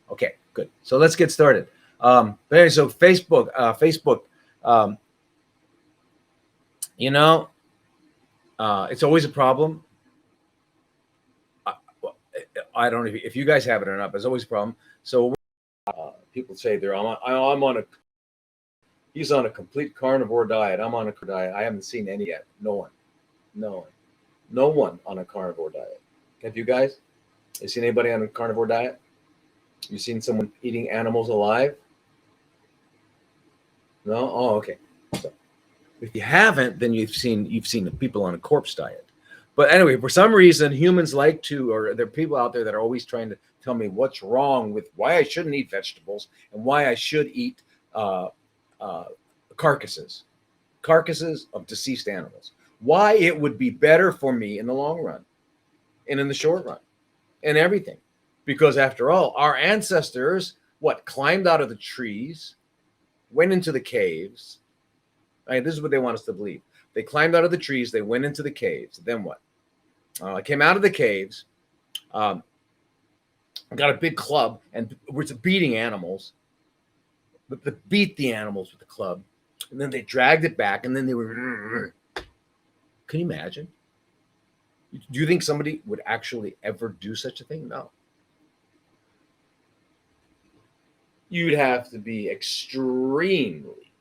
Okay, good. So let's get started. But anyway, so Facebook, um, you know, it's always a problem. I, I don't know if you guys have it or not, but it's always a problem. So people say I'm on a he's on a complete carnivore diet. I'm on a diet. I haven't seen any yet. No one on a carnivore diet. Have you guys? You seen anybody on a carnivore diet? You seen someone eating animals alive? No? Oh, okay. So if you haven't, then you've seen the people on a corpse diet. But anyway, for some reason, humans like to, or there are people out there that are always trying to tell me what's wrong with why I shouldn't eat vegetables and why I should eat carcasses of deceased animals. Why it would be better for me in the long run and in the short run and everything. Because after all, our ancestors, climbed out of the trees, went into the caves. Right, this is what they want us to believe. They climbed out of the trees, they went into the caves. Then what? Came out of the caves, got a big club, and was beating animals. But they beat the animals with the club, and then they dragged it back, and then they were. Can you imagine? Do you think somebody would actually ever do such a thing? No. You'd have to be extremely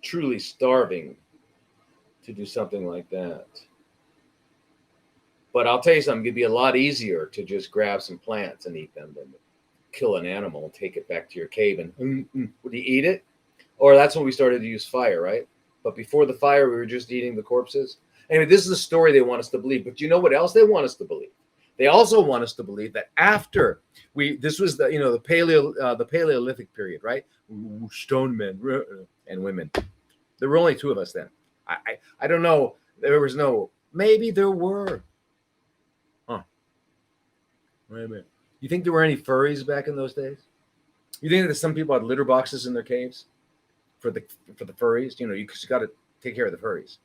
truly starving to do something like that. But I'll tell you something, it'd be a lot easier to just grab some plants and eat them than kill an animal and take it back to your cave and would you eat it? Or that's when we started to use fire, right? But before the fire, we were just eating the corpses. Anyway, this is the story they want us to believe. But you know what else they want us to believe? They also want us to believe that after this was the Paleolithic period, right? Stone men and women. There were only two of us then. I don't know. There was no. Maybe there were. Huh. Wait a minute. You think there were any furries back in those days? You think that some people had litter boxes in their caves for the furries? You just got to take care of the furries.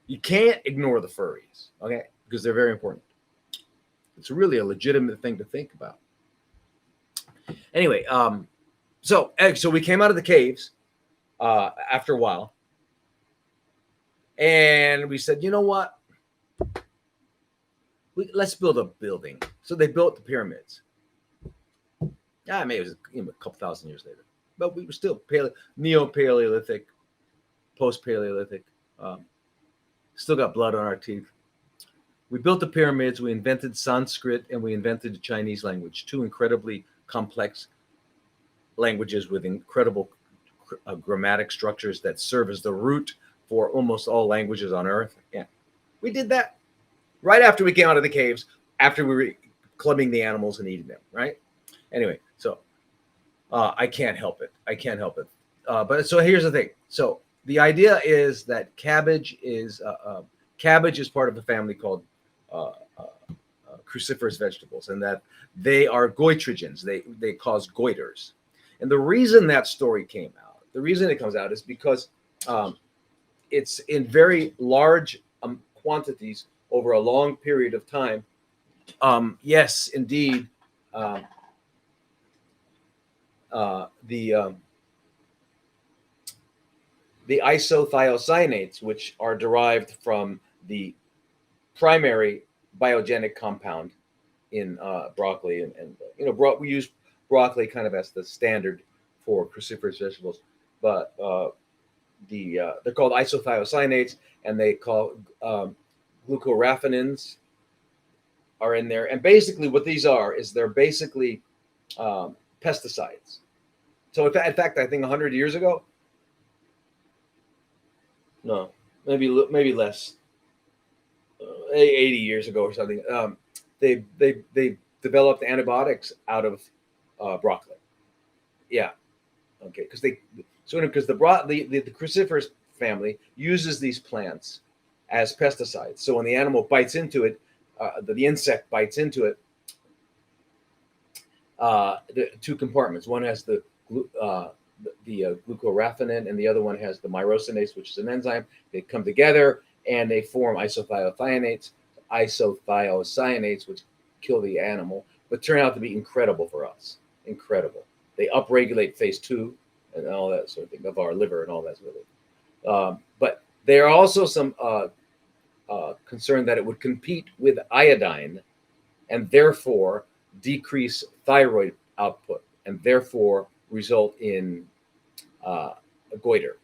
You can't ignore the furries, okay? Because they're very important. It's really a legitimate thing to think about. Anyway, so we came out of the caves after a while, and we said, you know what? Let's build a building. So they built the pyramids. Maybe it was a couple thousand years later, but we were still Neo-Paleolithic, post-Paleolithic. Still got blood on our teeth. We built the pyramids, we invented Sanskrit, and we invented the Chinese language, two incredibly complex languages with incredible grammatic structures that serve as the root for almost all languages on Earth. Yeah, we did that right after we came out of the caves, after we were clubbing the animals and eating them, right? Anyway, so I can't help it. But so here's the thing. So the idea is that cabbage is part of a family called cruciferous vegetables, and that they are goitrogens. They cause goiters. And the reason that story came out, the reason it comes out is because it's in very large quantities over a long period of time. Yes, indeed. The isothiocyanates, which are derived from the primary biogenic compound in broccoli, and we use broccoli kind of as the standard for cruciferous vegetables, but they're called isothiocyanates, and they call glucoraphanins are in there. And basically what these are is they're basically pesticides. So in fact, I think 100 years ago, no, maybe less, 80 years ago or something, they developed antibiotics out of broccoli. Yeah, okay, because the cruciferous family uses these plants as pesticides. So when the animal bites into it, the insect bites into it, the two compartments. One has the glucoraphanin, and the other one has the myrosinase, which is an enzyme. They come together and they form isothiocyanates. isothiocyanates, which kill the animal, but turn out to be incredible for us. Incredible. They upregulate phase 2 and all that sort of thing of our liver and all that sort of thing. But there are also some concern that it would compete with iodine and therefore decrease thyroid output and therefore result in a goiter.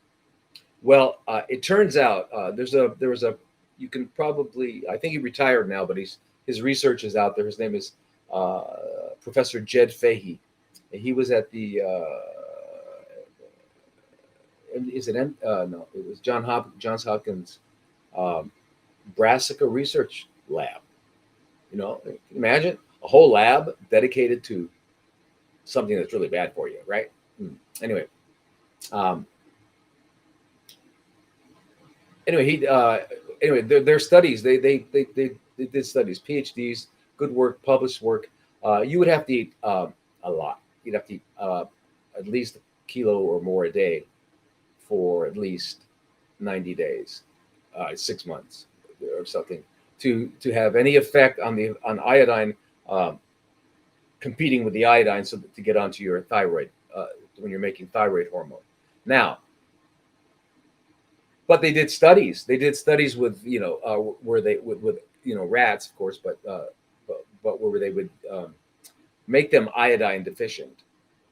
Well, it turns out there was a, you can probably, I think he retired now, but his research is out there. His name is Professor Jed Fahey. He was at the, no, it was Johns Hopkins Brassica Research Lab. You know, imagine a whole lab dedicated to something that's really bad for you, right? Anyway, their studies, they did studies, PhDs, good work, published work. You would have to eat a lot. You'd have to eat at least a kilo or more a day for at least 90 days, 6 months or something, to have any effect on iodine competing with the iodine, so that to get onto your thyroid when you're making thyroid hormone. Now, but they did studies. They did studies with where they with rats, of course, but where they would make them iodine deficient,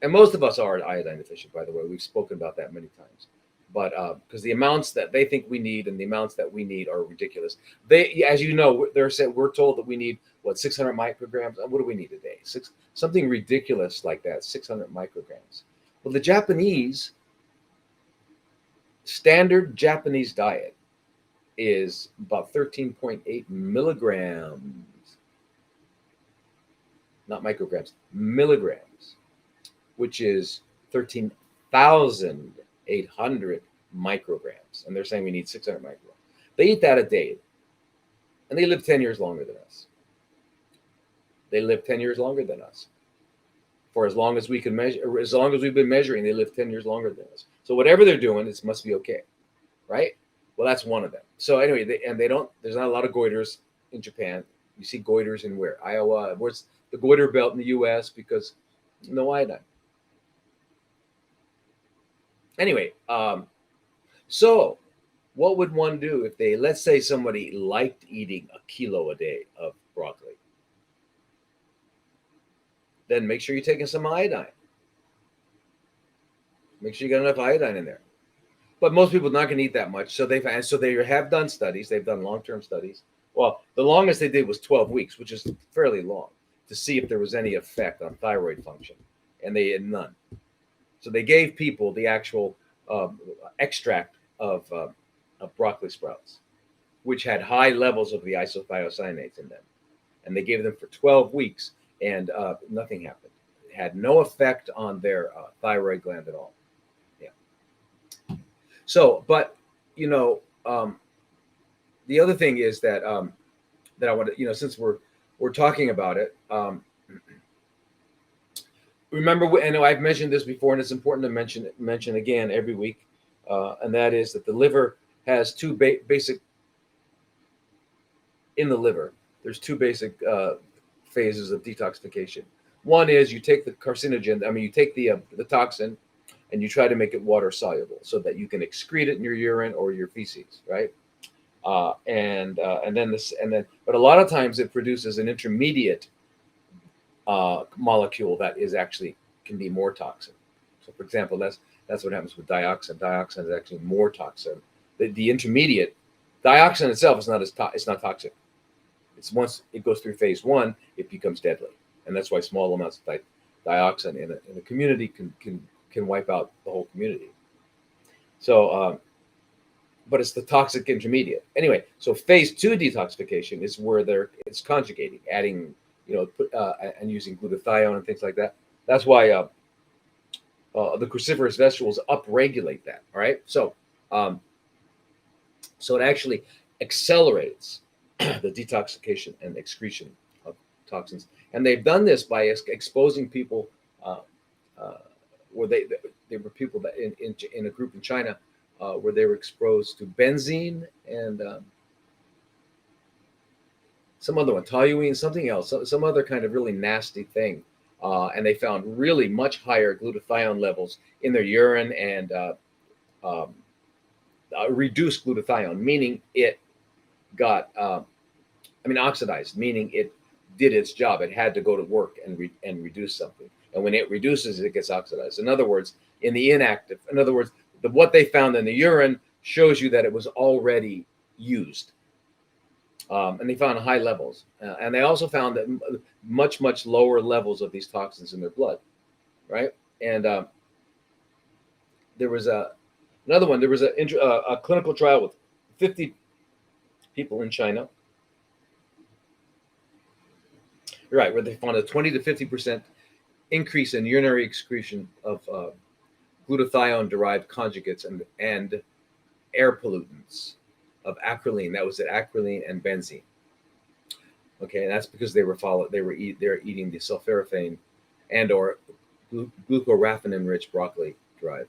and most of us are iodine deficient. By the way, we've spoken about that many times. But because the amounts that they think we need and the amounts that we need are ridiculous. They, as you know, we're told that we need 600 micrograms. What do we need a day? Something ridiculous like that, 600 micrograms. Well, the Japanese standard Japanese diet is about 13.8 milligrams, not micrograms, milligrams, which is 13,800 micrograms. And they're saying we need 600 micrograms. They eat that a day, and they live 10 years longer than us. They live 10 years longer than us. For as long as we can measure, as long as we've been measuring, they live 10 years longer than us. So whatever they're doing, it must be okay, right? Well, that's one of them. So anyway, there's not a lot of goiters in Japan. You see goiters in where? Iowa. Where's the goiter belt in the U.S. because no iodine. Anyway, so what would one do if let's say somebody liked eating a kilo a day of broccoli? Then make sure you're taking some iodine. Make sure you got enough iodine in there. But most people are not going to eat that much. So they have done studies. They've done long-term studies. Well, the longest they did was 12 weeks, which is fairly long, to see if there was any effect on thyroid function. And they had none. So they gave people the actual extract of broccoli sprouts, which had high levels of the isothiocyanates in them. And they gave them for 12 weeks, and nothing happened. It had no effect on their thyroid gland at all. Yeah. So, but, the other thing is that that I want to, since we're talking about it, remember, I know I've mentioned this before, and it's important to mention again every week, and that is that the liver has two basic. In the liver, there's two basic phases of detoxification. One is you take the carcinogen. You take the toxin, and you try to make it water soluble so that you can excrete it in your urine or your feces, right? But a lot of times it produces an intermediate molecule that is actually can be more toxic. So, for example, that's what happens with dioxin. Dioxin is actually more toxic. The intermediate dioxin itself is it's not toxic. It's once it goes through phase 1, it becomes deadly, and that's why small amounts of dioxin in a community can wipe out the whole community. So, but it's the toxic intermediate. Anyway, so phase 2 detoxification is where it's conjugating, adding, and using glutathione and things like that. That's why the cruciferous vegetables upregulate that. All right, so it actually accelerates the detoxification and excretion of toxins, and they've done this by exposing people where they were people that in a group in China where they were exposed to benzene and some other one, toluene, something else, some other kind of really nasty thing. And they found really much higher glutathione levels in their urine and um, reduced glutathione, meaning it got, oxidized, meaning it did its job. It had to go to work and reduce something. And when it reduces, it gets oxidized. In other words, what they found in the urine shows you that it was already used. And they found high levels. And they also found that much, much lower levels of these toxins in their blood, right? And there was another one. There was a clinical trial with 50 people in China. You're right, where they found a 20 to 50% increase in urinary excretion of glutathione-derived conjugates and air pollutants of acrolein. That was acrolein and benzene. Okay, and that's because they're eating the sulforaphane and or glucoraphanin-rich broccoli derived.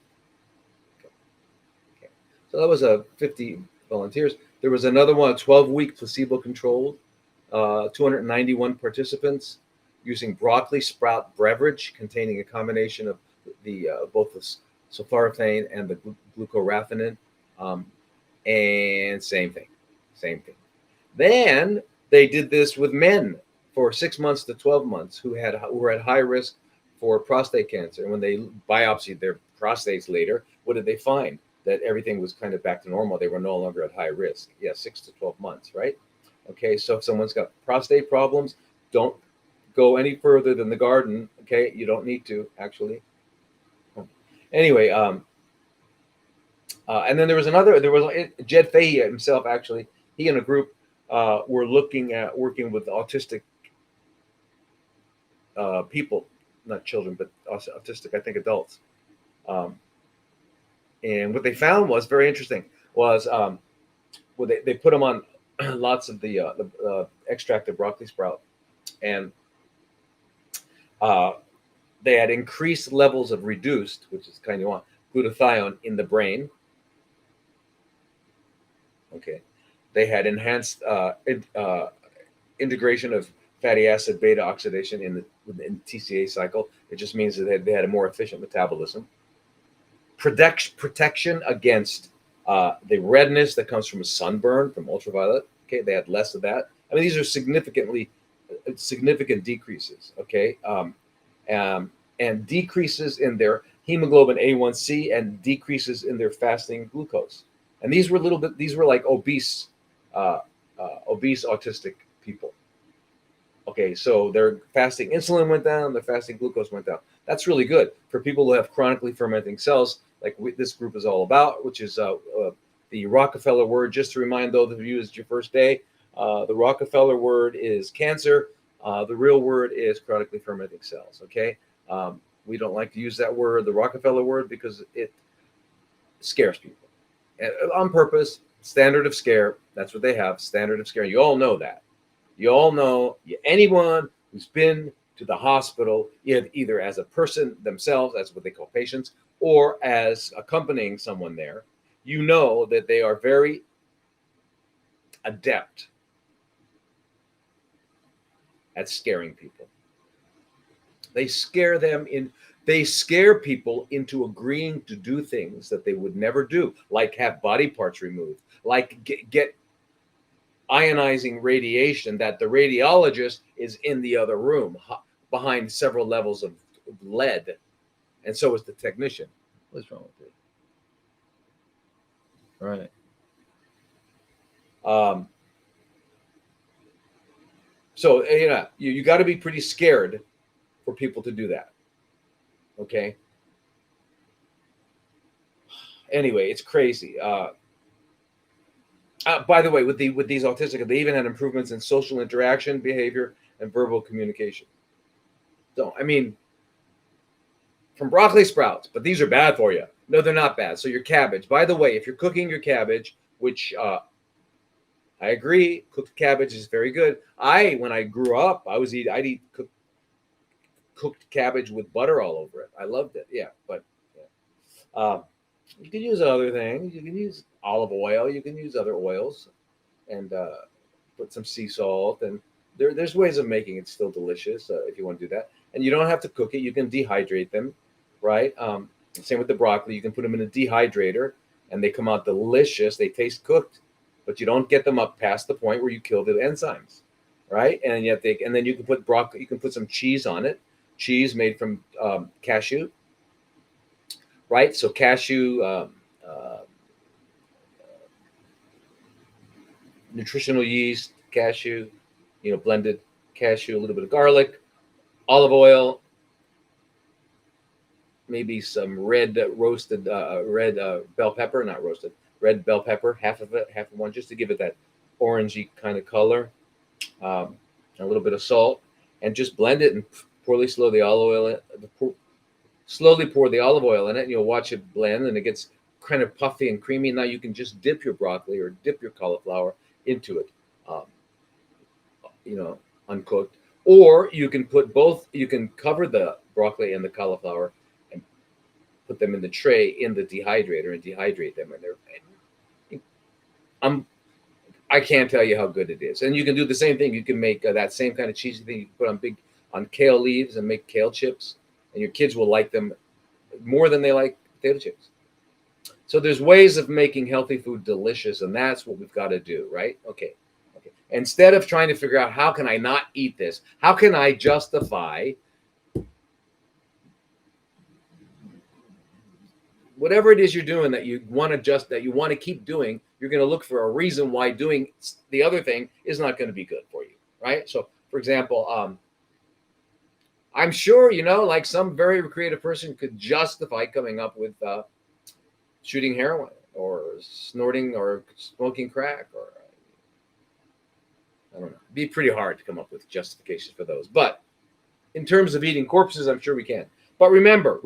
Okay. So that was 50 volunteers. There was another one, a 12-week placebo-controlled, 291 participants using broccoli sprout beverage containing a combination of the both the sulforaphane and the glucoraphanin, and same thing. Then they did this with men for 6 months to 12 months who were at high risk for prostate cancer. And when they biopsied their prostates later, what did they find? That everything was kind of back to normal. They were no longer at high risk. Yeah, 6 to 12 months, right? Okay, so if someone's got prostate problems, don't go any further than the garden. Okay, you don't need to actually. Anyway, and then there was Jed Fahey himself, actually. He and a group were looking at working with autistic people, not children, but autistic, I think, adults. And what they found was very interesting. Was they put them on lots of the extracted broccoli sprout, and they had increased levels of reduced, which is kind of you want, glutathione in the brain. Okay, they had enhanced integration of fatty acid beta oxidation in the TCA cycle. It just means that they had a more efficient metabolism. Protection against the redness that comes from a sunburn from ultraviolet. Okay, they had less of that. I mean, these are significant decreases. Okay, and decreases in their hemoglobin A1C and decreases in their fasting glucose. And these were like obese autistic people. Okay, so their fasting insulin went down, their fasting glucose went down. That's really good for people who have chronically fermenting cells, like this group is all about, which is the Rockefeller word. Just to remind those of you, it's your first day. The Rockefeller word is cancer. The real word is chronically fermenting cells. Okay, we don't like to use that word, the Rockefeller word, because it scares people on purpose. Standard of scare. That's what they have. Standard of scare. You all know that. You all know, anyone who's been to the hospital, either as a person themselves, that's what they call patients, or as accompanying someone there, you know that they are very adept at scaring people. They scare people into agreeing to do things that they would never do, like have body parts removed, like get ionizing radiation that the radiologist is in the other room behind several levels of lead, and so is the technician. What's wrong with it? All right. So you got to be pretty scared for people to do that. Okay. Anyway, it's crazy. By the way, with these autistic, they even had improvements in social interaction, behavior, and verbal communication. So, I mean, from broccoli sprouts, but these are bad for you. No, they're not bad. So your cabbage. By the way, if you're cooking your cabbage, which I agree, cooked cabbage is very good. When I grew up, I'd eat cooked cabbage with butter all over it. I loved it. Yeah, but you can use other things. You can use olive oil. You can use other oils, and put some sea salt, and there's ways of making it still delicious if you want to do that. And you don't have to cook it. You can dehydrate them, right? Same with the broccoli. You can put them in a dehydrator, and they come out delicious. They taste cooked, but you don't get them up past the point where you kill the enzymes, right? And yet and then you can put broccoli. You can put some cheese on it. Cheese made from cashew, right? So cashew, nutritional yeast, cashew, blended cashew, a little bit of garlic, olive oil, maybe some red roasted, red bell pepper, not roasted, red bell pepper, half of one, just to give it that orangey kind of color, a little bit of salt, and just blend it and slowly pour the olive oil in it, and you'll watch it blend, and it gets kind of puffy and creamy. Now you can just dip your broccoli or dip your cauliflower into it, uncooked, or you can put both. You can cover the broccoli and the cauliflower and put them in the tray in the dehydrator and dehydrate them, and I can't tell you how good it is. And you can do the same thing. You can make that same kind of cheesy thing. You can put on kale leaves and make kale chips, and your kids will like them more than they like potato chips. So there's ways of making healthy food delicious, and that's what we've got to do, right? Okay. Instead of trying to figure out how can I not eat this, how can I justify whatever it is you're doing that you want to keep doing, you're going to look for a reason why doing the other thing is not going to be good for you, right? So, for example, I'm sure, like some very creative person could justify coming up with shooting heroin or snorting or smoking crack, or I don't know. It'd be pretty hard to come up with justifications for those. But in terms of eating corpses, I'm sure we can. But remember,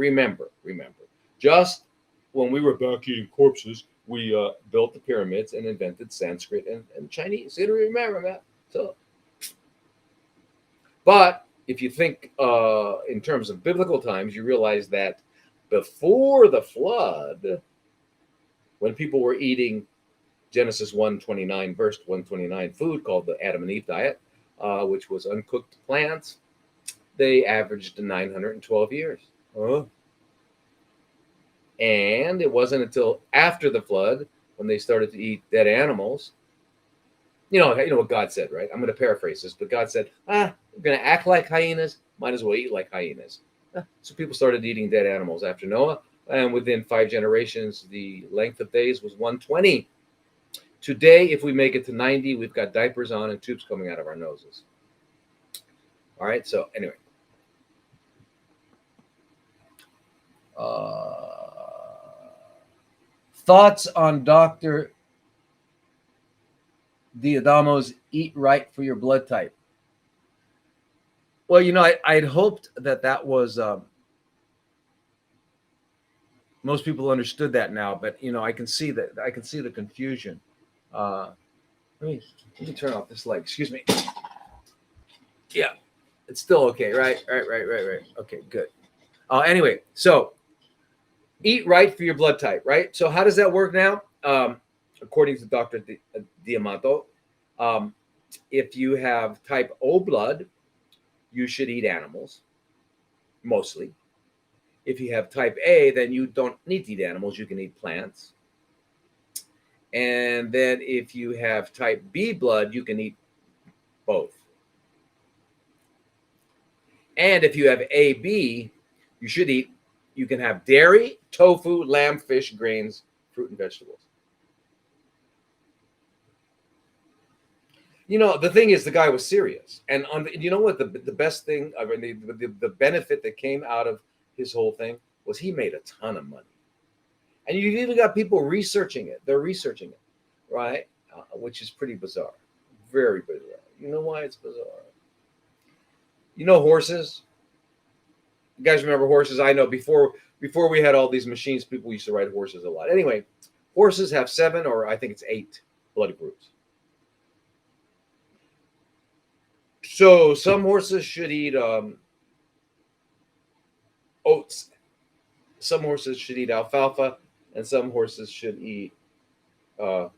just when we were back eating corpses, we built the pyramids and invented Sanskrit and Chinese. You remember that? So, but if you think in terms of biblical times, you realize that before the flood, when people were eating Genesis 1:29, verse 129 food called the Adam and Eve diet, which was uncooked plants, they averaged 912 years. And it wasn't until after the flood when they started to eat dead animals. You know what God said, right? I'm going to paraphrase this, but God said, we're going to act like hyenas, might as well eat like hyenas. So people started eating dead animals after Noah, and within 5 generations, the length of days was 120. Today, if we make it to 90, we've got diapers on and tubes coming out of our noses. All right, so anyway. Thoughts on Dr. Diodamo's Eat Right for Your Blood Type? Well, I'd hoped that was most people understood that now, but I can see the confusion. Let me turn off this light. Excuse me. Yeah, it's still okay, right? Right. Okay, good. Anyway, so eat right for your blood type, right? So how does that work now? According to Dr. Diamato, if you have type O blood, you should eat animals, mostly. If you have type A, then you don't need to eat animals. You can eat plants. And then if you have type B blood, you can eat both. And if you have AB, you can have dairy, tofu, lamb, fish, grains, fruit, and vegetables. The thing is, the guy was serious. And you know what? The best thing, the benefit that came out of his whole thing was he made a ton of money. And you've even got people researching it. They're researching it, right? Which is pretty bizarre. Very bizarre. You know why it's bizarre? Horses? You guys remember horses? I know before we had all these machines, people used to ride horses a lot. Anyway, horses have 7 or I think it's 8 blood groups. So some horses should eat oats. Some horses should eat alfalfa, and some horses should eat what?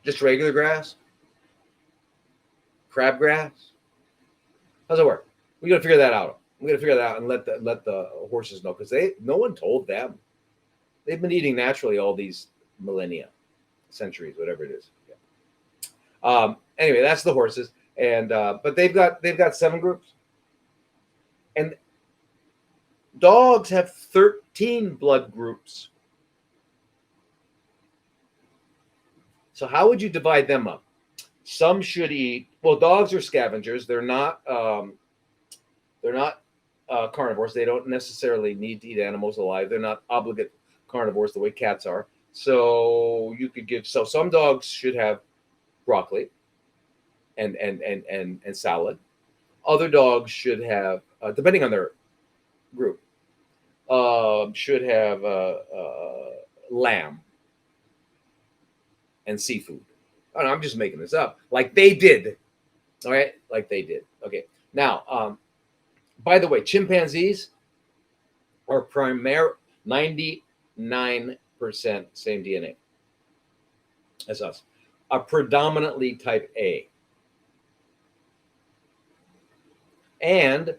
Just regular grass? Crabgrass? How's it work? We got to figure that out. We got to figure that out and let the horses know, because no one told them. They've been eating naturally all these millennia, centuries, whatever it is. Yeah. Anyway, that's the horses, and but they've got 7 groups, and dogs have 13 blood groups. So how would you divide them up? Some should eat. Well, dogs are scavengers. They're not carnivores. They don't necessarily need to eat animals alive. They're not obligate carnivores the way cats are. So you could give. So some dogs should have broccoli and salad. Other dogs should have, depending on their group, should have lamb and seafood. Oh, no, I'm just making this up. Like they did. All right? Like they did. Okay. Now, by the way, chimpanzees are 99% same DNA as us. Are predominantly type A. And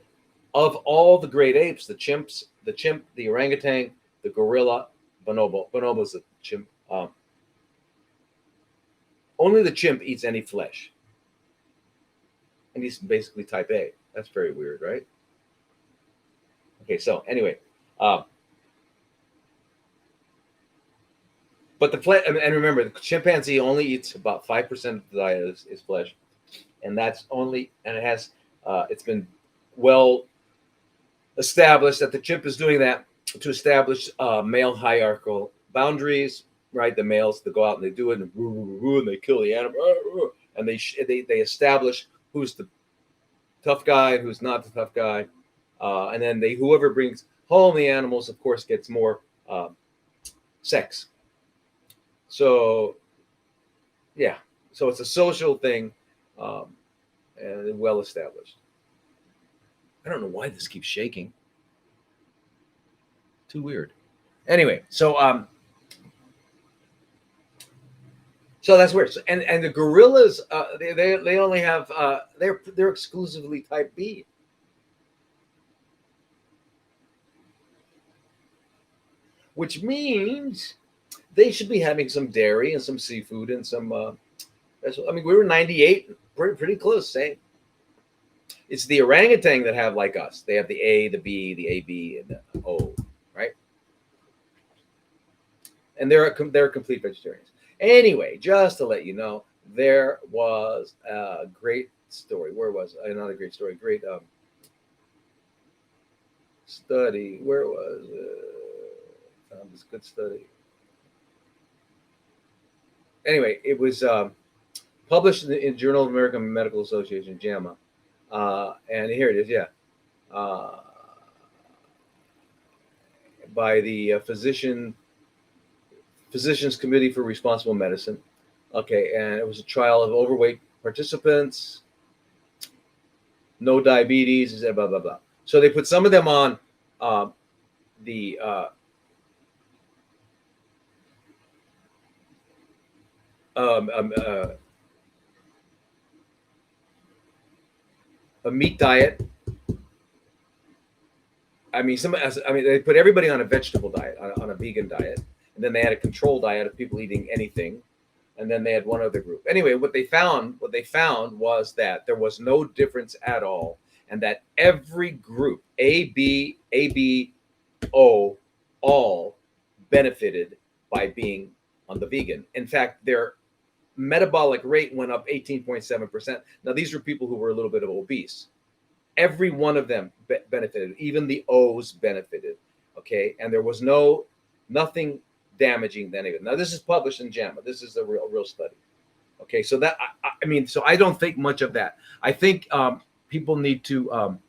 of all the great apes, the chimp, the orangutan, the gorilla, bonobo's a chimp. Only the chimp eats any flesh. And he's basically type A. That's very weird, right? Okay, so anyway. But the flesh, and remember, the chimpanzee only eats about 5% of the diet is flesh. And that's only, and it has, it's been well established that the chimp is doing that to establish male hierarchical boundaries, right? The males, they go out and they do it, and they kill the animal, and they establish who's the tough guy, who's not the tough guy, and then whoever brings home the animals, of course, gets more sex. So, yeah, so it's a social thing, and well established. I don't know why this keeps shaking. Too weird. Anyway, so that's weird. So, and the gorillas, they only have they're exclusively type B. Which means they should be having some dairy and some seafood and some. I mean, we were 98, pretty close, same. It's the orangutan that have like us. They have the A, the B, the AB, and the O, right? And they're complete vegetarians. Anyway, just to let you know, there was a great story. Where was it? Not a great story. Great study. Where was it? Found this good study. Anyway, it was published in Journal of American Medical Association, JAMA. And here it is, yeah. By the Physicians Committee for Responsible Medicine. Okay, and it was a trial of overweight participants, no diabetes, blah, blah, blah. So they put some of them on the a meat diet. I mean, they put everybody on a vegetable diet, on a vegan diet, and then they had a control diet of people eating anything, and then they had one other group. Anyway, what they found was that there was no difference at all, and that every group, A, B, O, all benefited by being on the vegan. In fact, their metabolic rate went up 18.7%. Now, these were people who were a little bit of obese. Every one of them benefited. Even the O's benefited. Okay, and there was nothing damaging than it. Now, this is published in JAMA. This is a real study. Okay, so that I mean, so I don't think much of that. I think people need to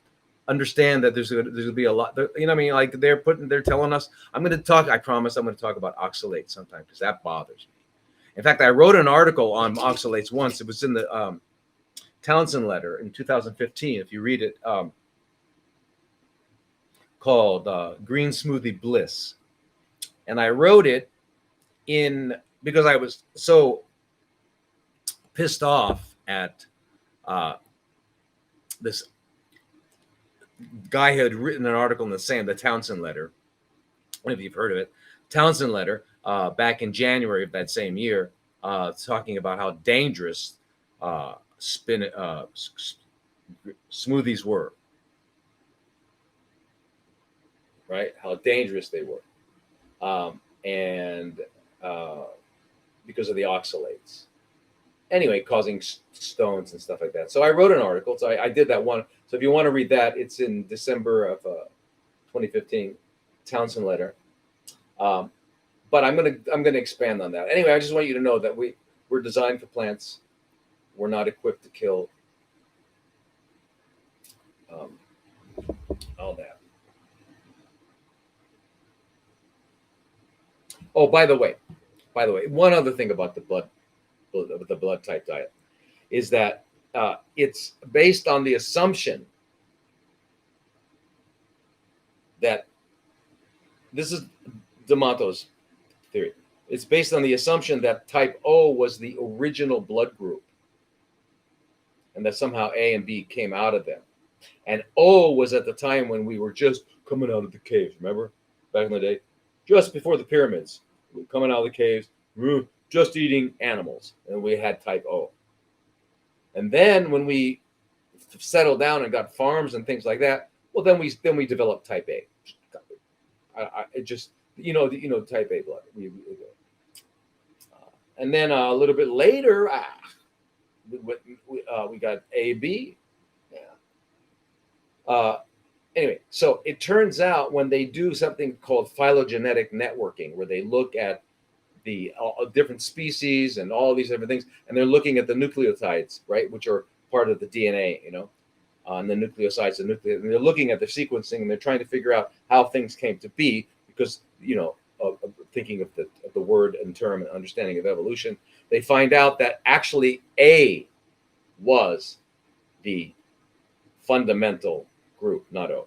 understand that there's going to be a lot. You know, what I mean, like they're telling us. I promise, I'm going to talk about oxalates sometime because that bothers me. In fact, I wrote an article on oxalates once. It was in the Townsend letter in 2015. If you read it, called Green Smoothie Bliss. And I wrote it because I was so pissed off at this guy who had written an article in the Townsend letter. I don't know if you've heard of it. Townsend letter back in January of that same year, talking about how dangerous smoothies were, right? How dangerous they were, and because of the oxalates. Anyway, causing stones and stuff like that. So I wrote an article. So I did that one. So if you want to read that, it's in December of 2015, Townsend letter. But I'm gonna expand on that. Anyway, I just want you to know that we're designed for plants. We're not equipped to kill all that. Oh, by the way, one other thing about the blood type diet is that it's based on the assumption that this is D'Amato's theory. It's based on the assumption that type O was the original blood group and that somehow A and B came out of them. And O was at the time when we were just coming out of the caves. Remember back in the day, just before the pyramids, we were coming out of the caves, just eating animals, and we had type O. And then when we settled down and got farms and things like that, well, then we developed type A. It just type A blood. And then a little bit later, we got AB. Yeah. Anyway, so it turns out when they do something called phylogenetic networking, where they look at the different species and all these different things, and they're looking at the nucleotides, right, which are part of the DNA, and the nucleosides, and they're looking at the sequencing, and they're trying to figure out how things came to be, because thinking of the word and term and understanding of evolution, they find out that actually A was the fundamental group, not O.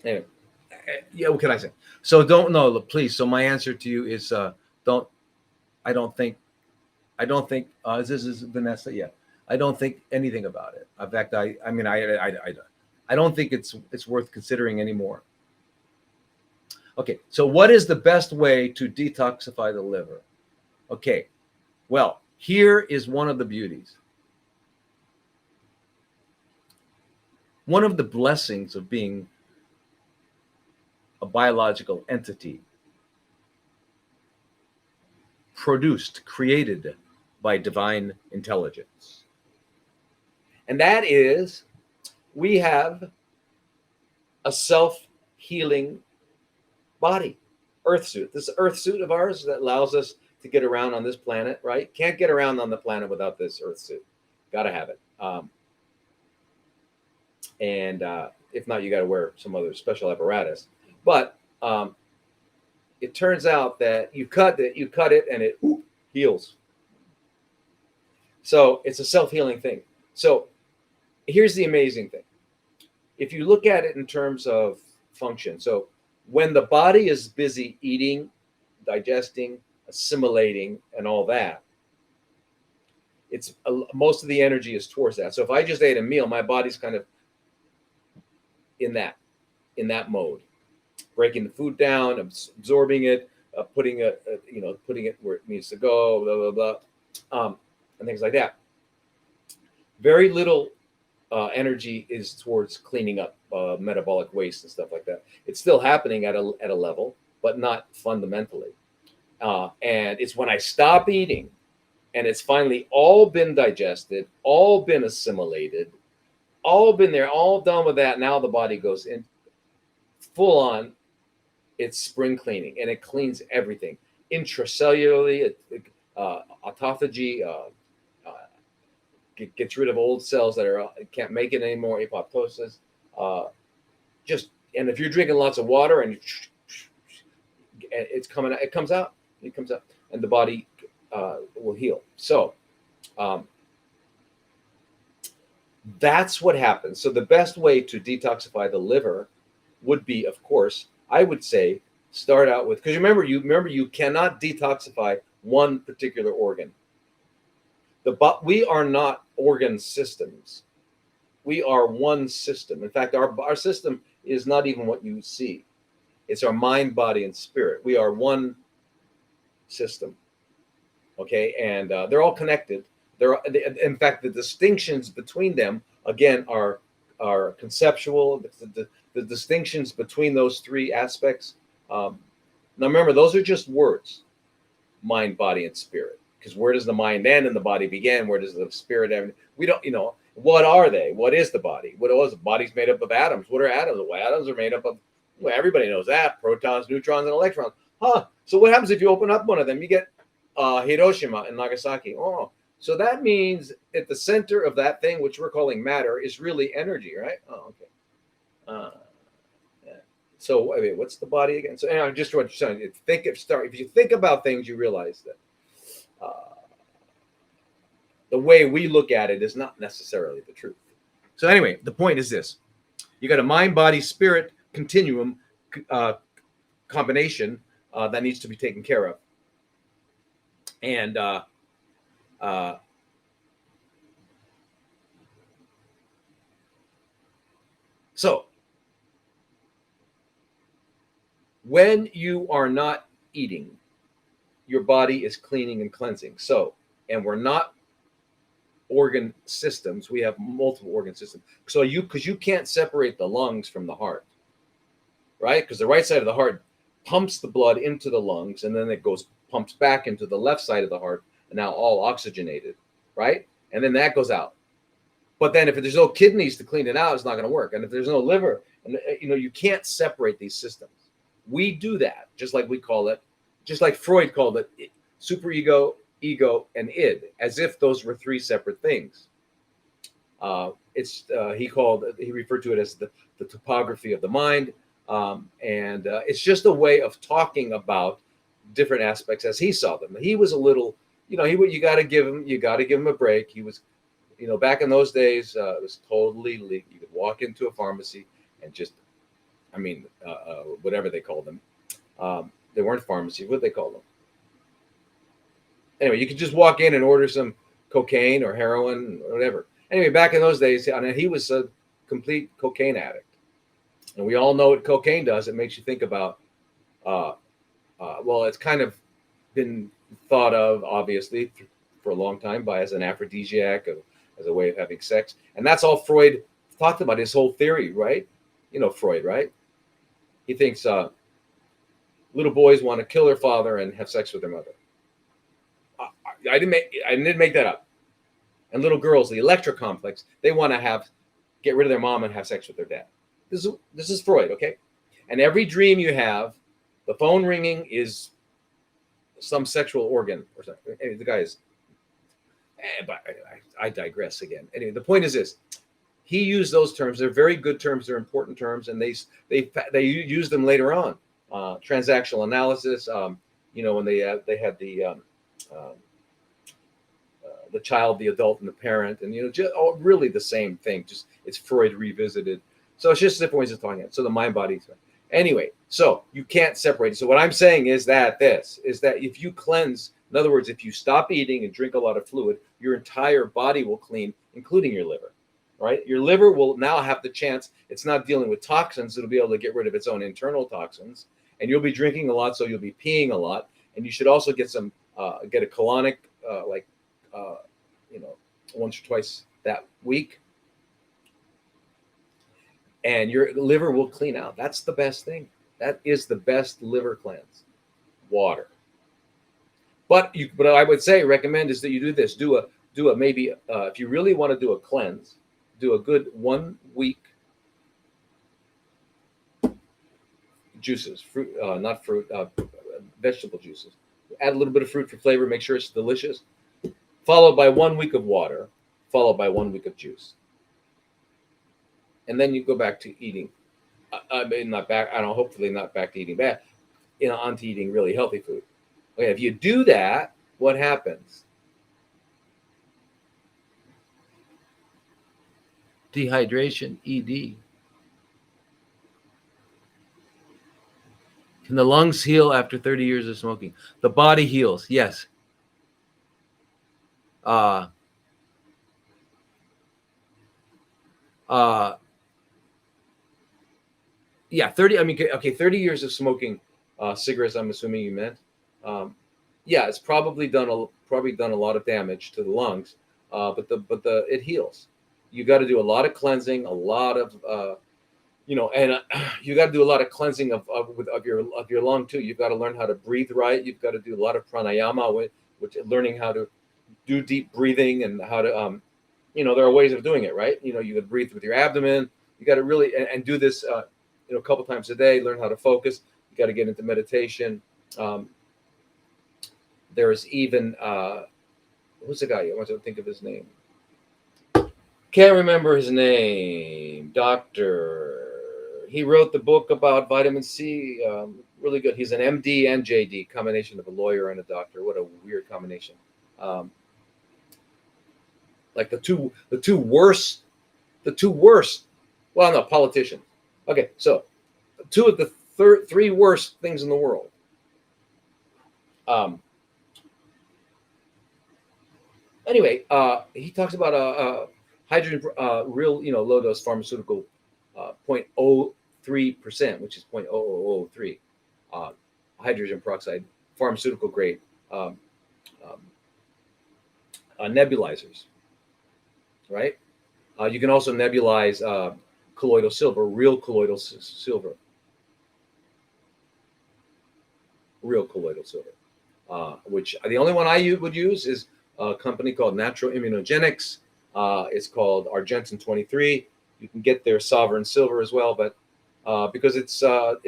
Anyway, yeah, what can I say? So please. So my answer to you is I don't think this is Vanessa. Yeah, I don't think anything about it. In fact, I don't think it's worth considering anymore. Okay, so what is the best way to detoxify the liver? Okay, well, here is one of the beauties. One of the blessings of being a biological entity created by divine intelligence. And that is, we have a self-healing body, earth suit. This earth suit of ours that allows us to get around on this planet, right? Can't get around on the planet without this earth suit. Got to have it. And if not, you got to wear some other special apparatus. But it turns out that you cut it, and it heals. So it's a self-healing thing. So here's the amazing thing. If you look at it in terms of function, so when the body is busy eating, digesting, assimilating, and all that, it's most of the energy is towards that. So if I just ate a meal, my body's kind of in that mode, breaking the food down, absorbing it, putting it where it needs to go, blah blah blah, and things like that. Very little energy is towards cleaning up metabolic waste and stuff like that. It's still happening at a level, but not fundamentally. And it's when I stop eating, and it's finally all been digested, all been assimilated, all been there, all done with that. Now the body goes in full on its spring cleaning, and it cleans everything intracellularly, autophagy, gets rid of old cells that can't make it anymore, apoptosis. And if you're drinking lots of water and it comes out, and the body will heal. So that's what happens. So the best way to detoxify the liver would be, of course, I would say, start out with, because remember you cannot detoxify one particular organ. We are not organ systems. We are one system. In fact, our system is not even what you see. It's our mind, body, and spirit. We are one system. Okay, and they're all connected. In fact, the distinctions between them again are conceptual. The distinctions between those three aspects. Now remember, those are just words: mind, body, and spirit. Because where does the mind end and the body begin? Where does the spirit end? We don't, what are they? What is the body? What was the body's made up of atoms? What are atoms? Well, atoms are made up of, well, everybody knows that: protons, neutrons, and electrons. So what happens if you open up one of them? You get Hiroshima and Nagasaki. Oh, so that means at the center of that thing, which we're calling matter, is really energy, right? Oh, okay. Yeah. So I mean, what's the body again? So anyway, just what you're saying. If you think about things, you realize that the way we look at it is not necessarily the truth. So anyway, the point is this: you got a mind, body, spirit continuum combination that needs to be taken care of. And so when you are not eating, your body is cleaning and cleansing. So, and we're not organ systems. We have multiple organ systems. So because you can't separate the lungs from the heart, right? Because the right side of the heart pumps the blood into the lungs, and then it pumps back into the left side of the heart, and now all oxygenated, right? And then that goes out. But then if there's no kidneys to clean it out, it's not going to work. And if there's no liver, and you can't separate these systems. We do that, just like we call it, just like Freud called it, superego, ego, and id, as if those were three separate things. He referred to it as the topography of the mind, and it's just a way of talking about different aspects as he saw them. He was a little, you got to give him a break. He was, back in those days, it was totally legal. You could walk into a pharmacy and just, whatever they called them. They weren't pharmacies. What they called them? Anyway, you could just walk in and order some cocaine or heroin or whatever. Anyway, back in those days, he was a complete cocaine addict. And we all know what cocaine does. It makes you think about, it's kind of been thought of, obviously, for a long time as an aphrodisiac, as a way of having sex. And that's all Freud talked about, his whole theory, right? Freud, right? He thinks little boys want to kill their father and have sex with their mother. I didn't make that up. And little girls, the Electra complex, they want to get rid of their mom and have sex with their dad. This is Freud, okay? And every dream you have, the phone ringing is some sexual organ or something. Anyway, the guy is. But I digress again. Anyway, the point is this: he used those terms. They're very good terms. They're important terms, and they use them later on. Transactional analysis. When they had the child, the adult, and the parent, and really the same thing. Just it's Freud revisited. So it's just different ways of talking it. So the mind, body. Anyway, so you can't separate it. So what I'm saying is that if you cleanse, in other words, if you stop eating and drink a lot of fluid, your entire body will clean, including your liver. Right? Your liver will now have the chance. It's not dealing with toxins. It'll be able to get rid of its own internal toxins. And you'll be drinking a lot, so you'll be peeing a lot. And you should also get a colonic, once or twice that week. And your liver will clean out. That's the best thing. That is the best liver cleanse. Water. But I would recommend is that you do this. Do a maybe if you really want to do a cleanse, do a good 1 week juices, fruit, not fruit, vegetable juices. Add a little bit of fruit for flavor. Make sure it's delicious. Followed by 1 week of water, followed by 1 week of juice. And then you go back to eating. Hopefully not back to eating bad, onto eating really healthy food. Okay, if you do that, what happens? Dehydration, ED. Can the lungs heal after 30 years of smoking? The body heals, yes. Uh, yeah, 30. I mean, okay, 30 years of smoking cigarettes. I'm assuming you meant. Yeah, it's probably done a lot of damage to the lungs, but it heals. You got to do a lot of cleansing, a lot of and you got to do a lot of cleansing of your lung too. You've got to learn how to breathe right. You've got to do a lot of pranayama, which learning how to do deep breathing and how to there are ways of doing it, right? You got to breathe with your abdomen. You got to really and do this a couple times a day. Learn how to focus. You got to get into meditation. There's even who's the guy? I want to think of his name. Can't remember his name. Doctor. He wrote the book about vitamin C. Really good. He's an MD and JD, combination of a lawyer and a doctor. What a weird combination. Like the two worst. Well, no, politicians. Okay, so two of the three worst things in the world. Anyway, he talks about hydrogen, real, low dose pharmaceutical, 0.03%, which is 0.0003, hydrogen peroxide, pharmaceutical grade nebulizers, right? You can also nebulize colloidal silver, real colloidal silver, which the only one I would use is a company called Natural Immunogenics. It's called Argentin 23. You can get their Sovereign Silver as well, but because it's the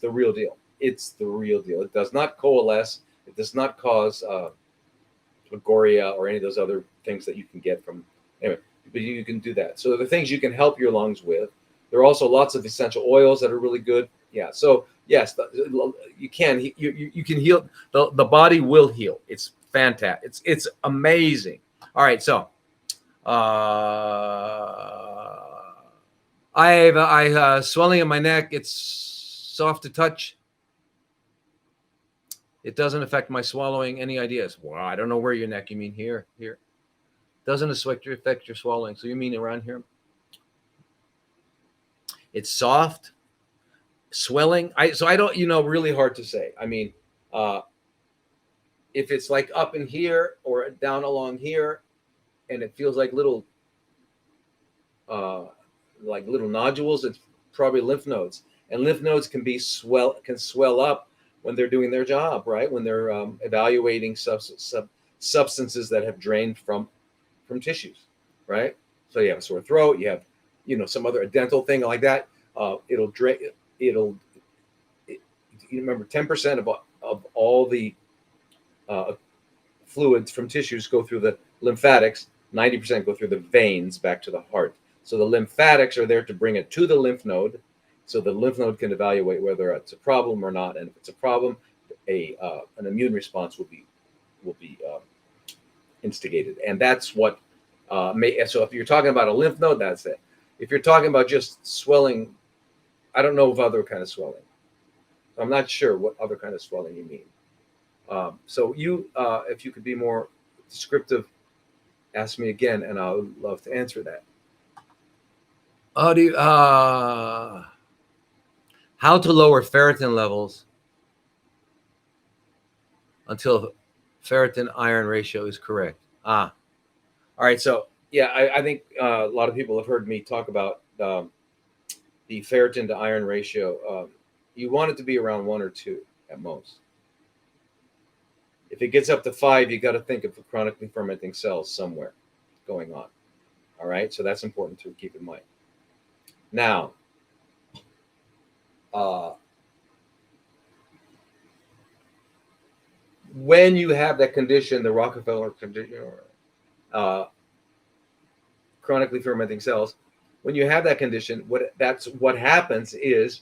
real deal. It's the real deal. It does not coalesce. It does not cause Agoria or any of those other things that you can get from. Anyway, but you can do that. So the things you can help your lungs with. There are also lots of essential oils that are really good. Yeah. So yes, you can heal. The body will heal. It's fantastic. It's amazing. All right. So I have swelling in my neck. It's soft to touch. It doesn't affect my swallowing. Any ideas? Well, I don't know where your neck. You mean here? Here. Doesn't affect your swallowing. So you mean around here? It's soft, swelling. I don't. Really hard to say. I mean, if it's like up in here or down along here, and it feels like little nodules, it's probably lymph nodes. And lymph nodes can swell up when they're doing their job, right? When they're evaluating substances that have drained from tissues, right? So you have a sore throat, you have, some other dental thing like that. It'll drain. You remember 10% of all the fluids from tissues go through the lymphatics. 90% go through the veins back to the heart. So the lymphatics are there to bring it to the lymph node, so the lymph node can evaluate whether it's a problem or not. And if it's a problem, an immune response will be instigated. And that's what so if you're talking about a lymph node, that's it. If you're talking about just swelling, I don't know of other kind of swelling. I'm not sure what other kind of swelling you mean. So if you could be more descriptive, ask me again, and I would love to answer that. How to lower ferritin levels until ferritin iron ratio is correct. All right. So yeah, I think a lot of people have heard me talk about the ferritin to iron ratio. You want it to be around 1 or 2 at most. If it gets up to 5, you got to think of the chronically fermenting cells somewhere going on. All right. So that's important to keep in mind. Now, when you have that condition, the Rockefeller condition, or chronically fermenting cells, when you have that condition, what happens is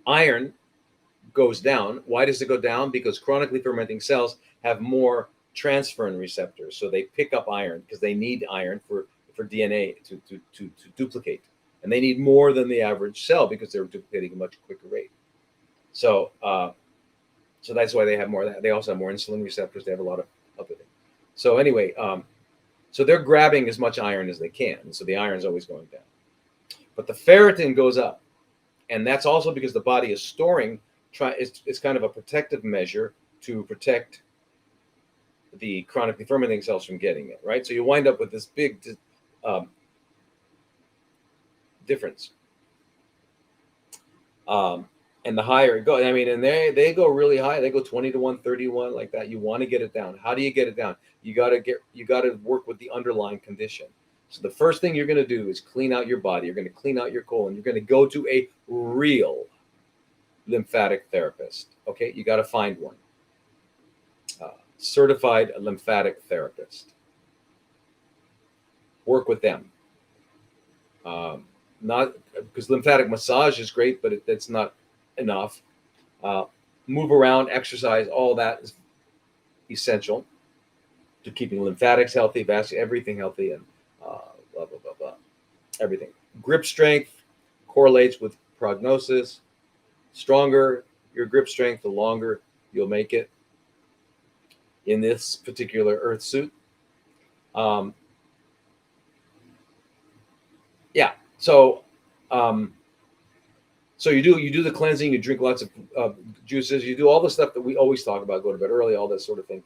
iron goes down. Why does it go down? Because chronically fermenting cells have more transferrin receptors, so they pick up iron because they need iron for DNA to duplicate. and they need more than the average cell because they're duplicating a much quicker rate. So, so that's why they have more of that. They also have more insulin receptors. They have a lot of other things. So anyway, so they're grabbing as much iron as they can. So the iron is always going down. But the ferritin goes up. And that's also because the body is storing, it's kind of a protective measure to protect the chronically fermenting cells from getting it, right? So you wind up with this big difference. And the higher it goes, I mean, and they go really high. They go 20 to 1, 30 to 1, like that. You want to get it down. How do you get it down? You got to work with the underlying condition. So the first thing you're going to do is clean out your body. You're going to clean out your colon. You're going to go to a real lymphatic therapist. Okay, you got to find one. Certified lymphatic therapist. Work with them. Not because lymphatic massage is great, but it's not enough. Move around, exercise, all that is essential to keeping lymphatics healthy, vascular, everything healthy, and blah, blah, blah, blah. Everything. Grip strength correlates with prognosis. Stronger your grip strength, the longer you'll make it in this particular earth suit. Yeah. So, so you do the cleansing, you drink lots of juices, you do all the stuff that we always talk about, go to bed early, all that sort of thing,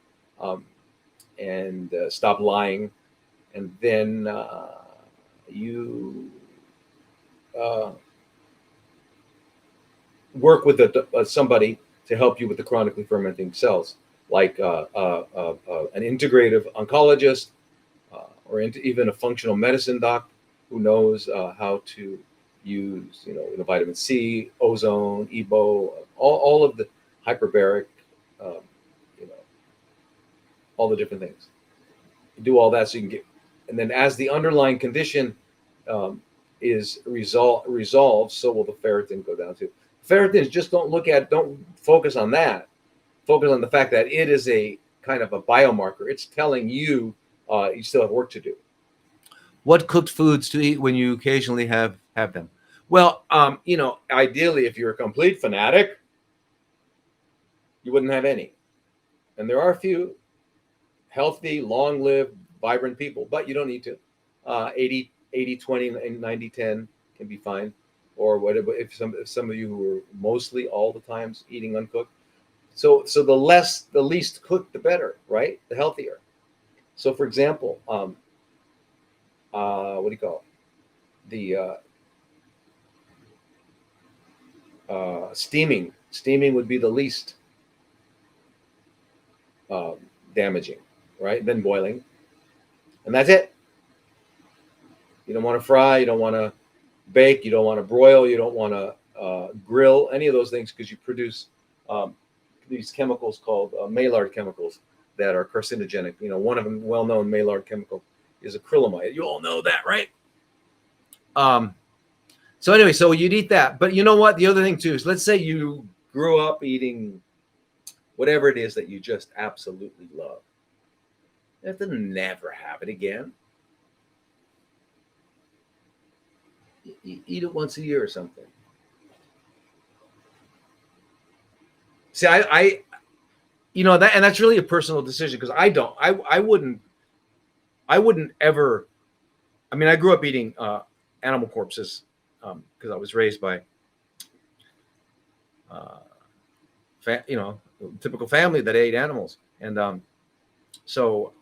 and stop lying. And then you work with somebody to help you with the chronically fermenting cells, like an integrative oncologist or even a functional medicine doc who knows how to use, vitamin C, ozone, EBO, all of the hyperbaric, all the different things. You do all that so you can get, and then as the underlying condition is resolved, so will the ferritin go down too. Ferritin, just don't focus on that. Focus on the fact that it is a kind of a biomarker. It's telling you you still have work to do. What cooked foods to eat when you occasionally have them? Well, ideally, if you're a complete fanatic, you wouldn't have any. And there are a few healthy, long-lived, vibrant people, but you don't need to. 80, 20, and 90, 10 can be fine. Or whatever, if some of you who are mostly all the times eating uncooked. So the least cooked, the better, right? The healthier. So for example, what do you call it? The steaming. Steaming would be the least damaging, right? Then boiling. And that's it. You don't want to fry, you don't want to bake, you don't want to broil, you don't want to grill, any of those things, because you produce these chemicals called Maillard chemicals that are carcinogenic. One of them, well-known Maillard chemical, is acrylamide. You all know that, right? So anyway, so you'd eat that. But you know what? The other thing too is, let's say you grew up eating whatever it is that you just absolutely love. You have to never have it again. Eat it once a year or something. See, I that, and that's really a personal decision, because I wouldn't ever. I mean, I grew up eating animal corpses because I was raised by, typical family that ate animals, and so,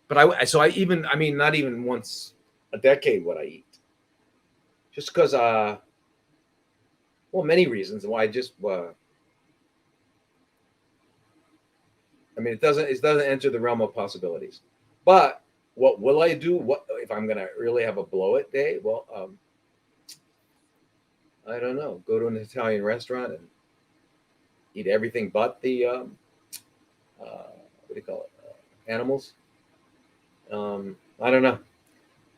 but I even, not even once a decade would I eat. Just because, many reasons why. It doesn't enter the realm of possibilities. But what will I do? What if I'm gonna really have a blow it day? Well, I don't know. Go to an Italian restaurant and eat everything but the what do you call it? Animals. I don't know.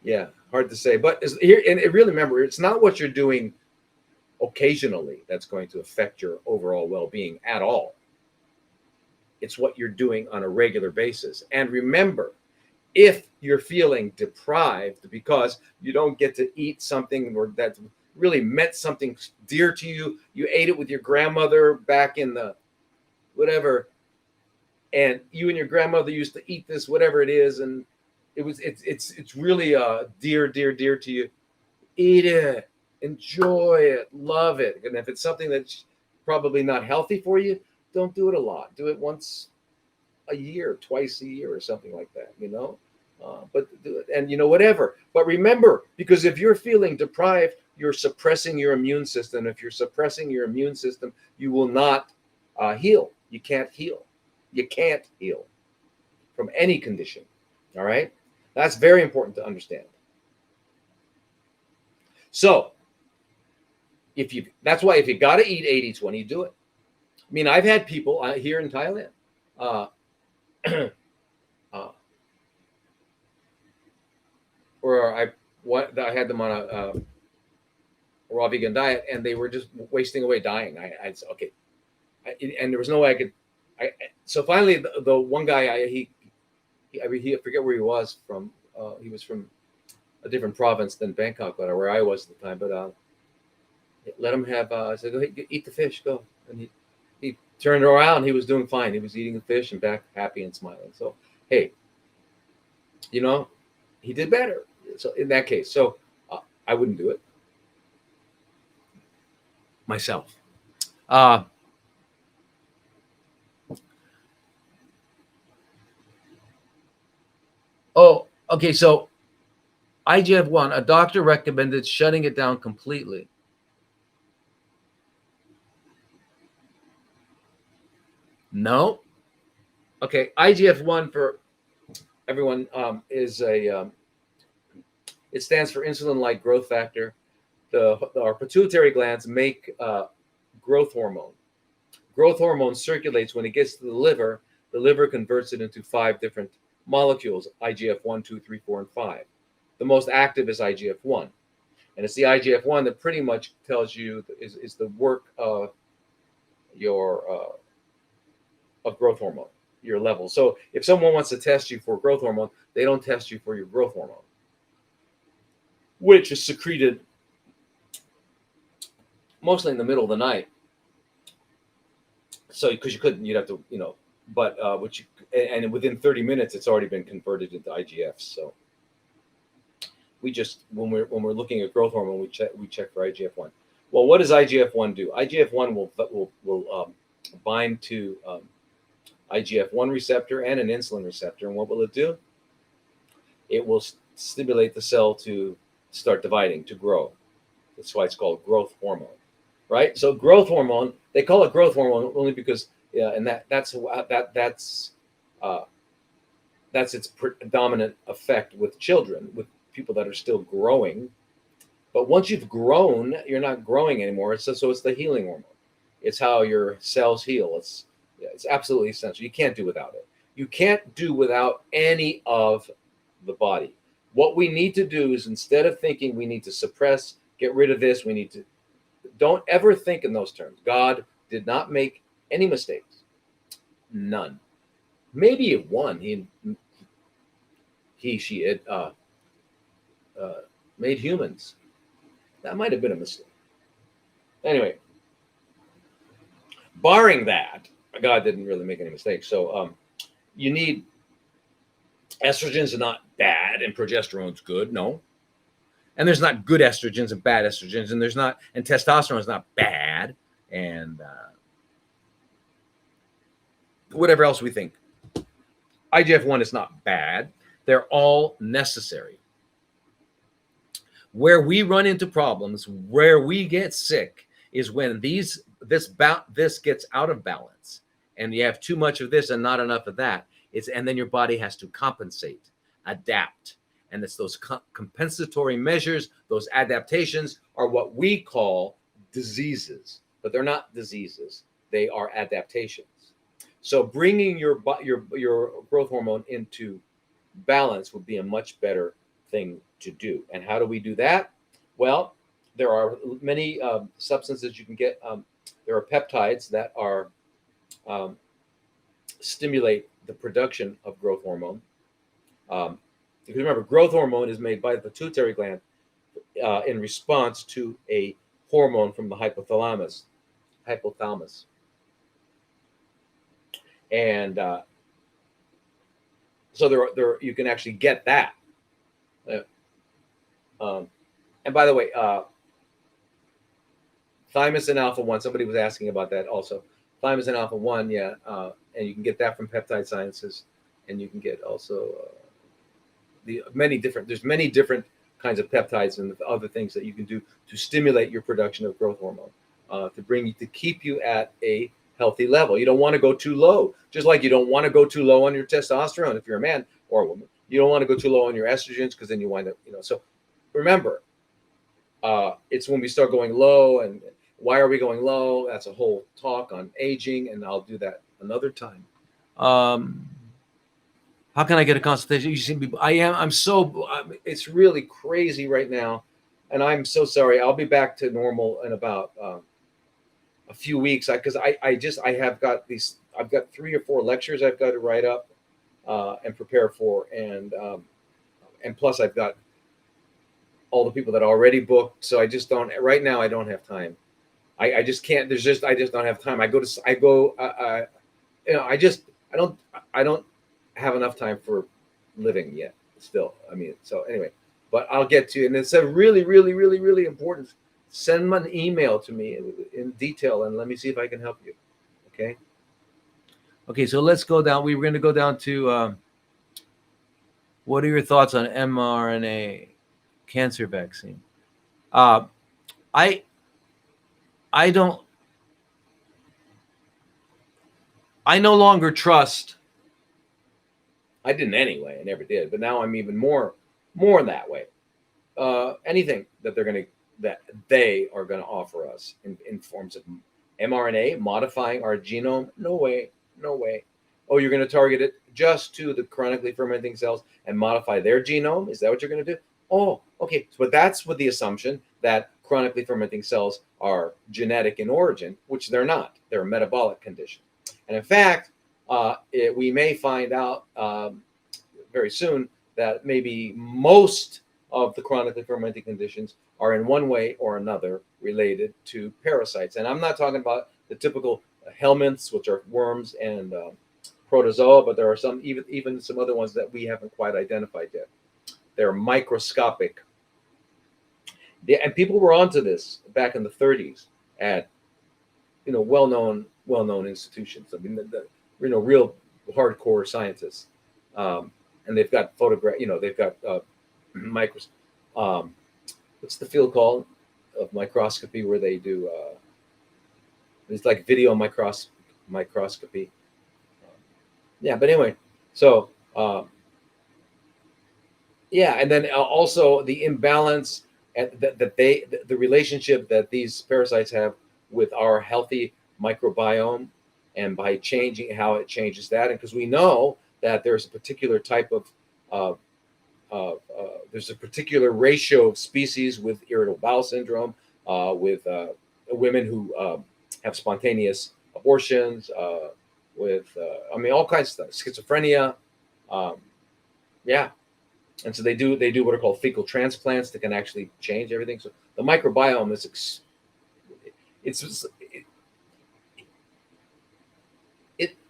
Yeah, hard to say. But here, and really remember, it's not what you're doing occasionally that's going to affect your overall well-being at all. It's what you're doing on a regular basis. And remember, if you're feeling deprived because you don't get to eat something or that really meant something dear to you, you ate it with your grandmother back in the whatever, and you and your grandmother used to eat this, whatever it is, and it's really dear to you. Eat it, enjoy it, love it. And if it's something that's probably not healthy for you, don't do it a lot. Do it once a year, twice a year, or something like that, but do it, and whatever. But remember, because if you're feeling deprived, you're suppressing your immune system. If you're suppressing your immune system, you will not heal. You can't heal. You can't heal from any condition. All right, that's very important to understand. So that's why if you got to eat 80-20, do it. I mean, I've had people here in Thailand where I had them on a raw vegan diet, and they were just wasting away, dying. I said, okay, and there was no way I could. So finally, the one guy, I forget where he was from. He was from a different province than Bangkok, where I was at the time. But let him have. I said, go ahead, eat the fish, go. And he turned around. He was doing fine. He was eating the fish and back happy and smiling. So hey, he did better. So in that case, I wouldn't do it myself. Okay. So IGF-1, a doctor recommended shutting it down completely. No. Okay. IGF-1 for everyone is it stands for insulin-like growth factor. Our pituitary glands make growth hormone. Growth hormone circulates when it gets to the liver. The liver converts it into 5 different molecules: IGF-1, 2, 3, 4, and 5. The most active is IGF-1, and it's the IGF-1 that pretty much tells you is the work of your of growth hormone, your level. So if someone wants to test you for growth hormone, they don't test you for your growth hormone, which is secreted mostly in the middle of the night. So because you'd have to, but and within 30 minutes, it's already been converted into IGFs. So we just when we're looking at growth hormone, we check for IGF-1. Well, what does IGF-1 do? IGF-1 will bind to IGF-1 receptor and an insulin receptor, and what will it do? It will stimulate the cell to start dividing, to grow. That's why it's called growth hormone, right? So growth hormone, they call it growth hormone only because, and that's its predominant effect with children, with people that are still growing. But once you've grown, you're not growing anymore. So it's the healing hormone. It's how your cells heal. It's absolutely essential. You can't do without it. You can't do without any of the body. What we need to do is, instead of thinking we need to suppress, get rid of this, don't ever think in those terms. God did not make any mistakes. None. Maybe one. She had made humans. That might have been a mistake. Anyway, barring that, God didn't really make any mistakes. So you need estrogens are not bad and progesterone's good. No. And there's not good estrogens and bad estrogens, and testosterone is not bad, and whatever else we think. IGF-1 is not bad. They're all necessary. Where we run into problems, where we get sick, is when this gets out of balance, and you have too much of this and not enough of that. And then your body has to compensate, adapt. And it's those compensatory measures, those adaptations are what we call diseases, but they're not diseases. They are adaptations. So bringing your growth hormone into balance would be a much better thing to do. And how do we do that? Well, there are many substances you can get. There are peptides that are stimulate the production of growth hormone. Because remember, growth hormone is made by the pituitary gland in response to a hormone from the hypothalamus. And so there you can actually get that. And by the way, thymosin alpha 1, somebody was asking about that also. Thymosin alpha 1, yeah, and you can get that from Peptide Sciences, and you can get also there's many different kinds of peptides and other things that you can do to stimulate your production of growth hormone, to keep you at a healthy level. You don't want to go too low, just like you don't want to go too low on your testosterone if you're a man or a woman. You don't want to go too low on your estrogens, because then you wind up, so remember, it's when we start going low, and why are we going low? That's a whole talk on aging, and I'll do that another time. How can I get a consultation? You seem to be, it's really crazy right now, and I'm so sorry. I'll be back to normal in about a few weeks, because I've got 3 or 4 lectures I've got to write up and prepare for, and plus I've got all the people that are already booked. So I just don't, right now I don't have time. I just can't, I just don't have time. I don't have enough time for living yet still. I mean, so anyway, but I'll get to, and it's a really, really, really, really important. Send an email to me in detail, and let me see if I can help you. Okay, so let's go down. We were going to go down to what are your thoughts on mRNA cancer vaccine? I no longer trust. I didn't anyway. I never did, but now I'm even more in that way. Anything that they are going to offer us in forms of mRNA modifying our genome, no way. Oh, you're going to target it just to the chronically fermenting cells and modify their genome? Is that what you're going to do? Oh, okay. But that's with the assumption that chronically fermenting cells are genetic in origin, which they're not. They're a metabolic condition. And in fact, we may find out very soon that maybe most of the chronically fermenting conditions are in one way or another related to parasites. And I'm not talking about the typical helminths, which are worms and protozoa, but there are some, even some other ones that we haven't quite identified yet. They're microscopic. And people were onto this back in the 30s at, well-known institutions. I mean, real hardcore scientists. And they've got they've got what's the field called of microscopy where they do, it's like video microscopy. Yeah, but anyway, so and then also the imbalance the relationship that these parasites have with our healthy microbiome, and by changing how it changes that, and because we know that there's a particular type of there's a particular ratio of species with irritable bowel syndrome, with women who have spontaneous abortions, with all kinds of stuff, schizophrenia, and so they do what are called fecal transplants that can actually change everything. So the microbiome is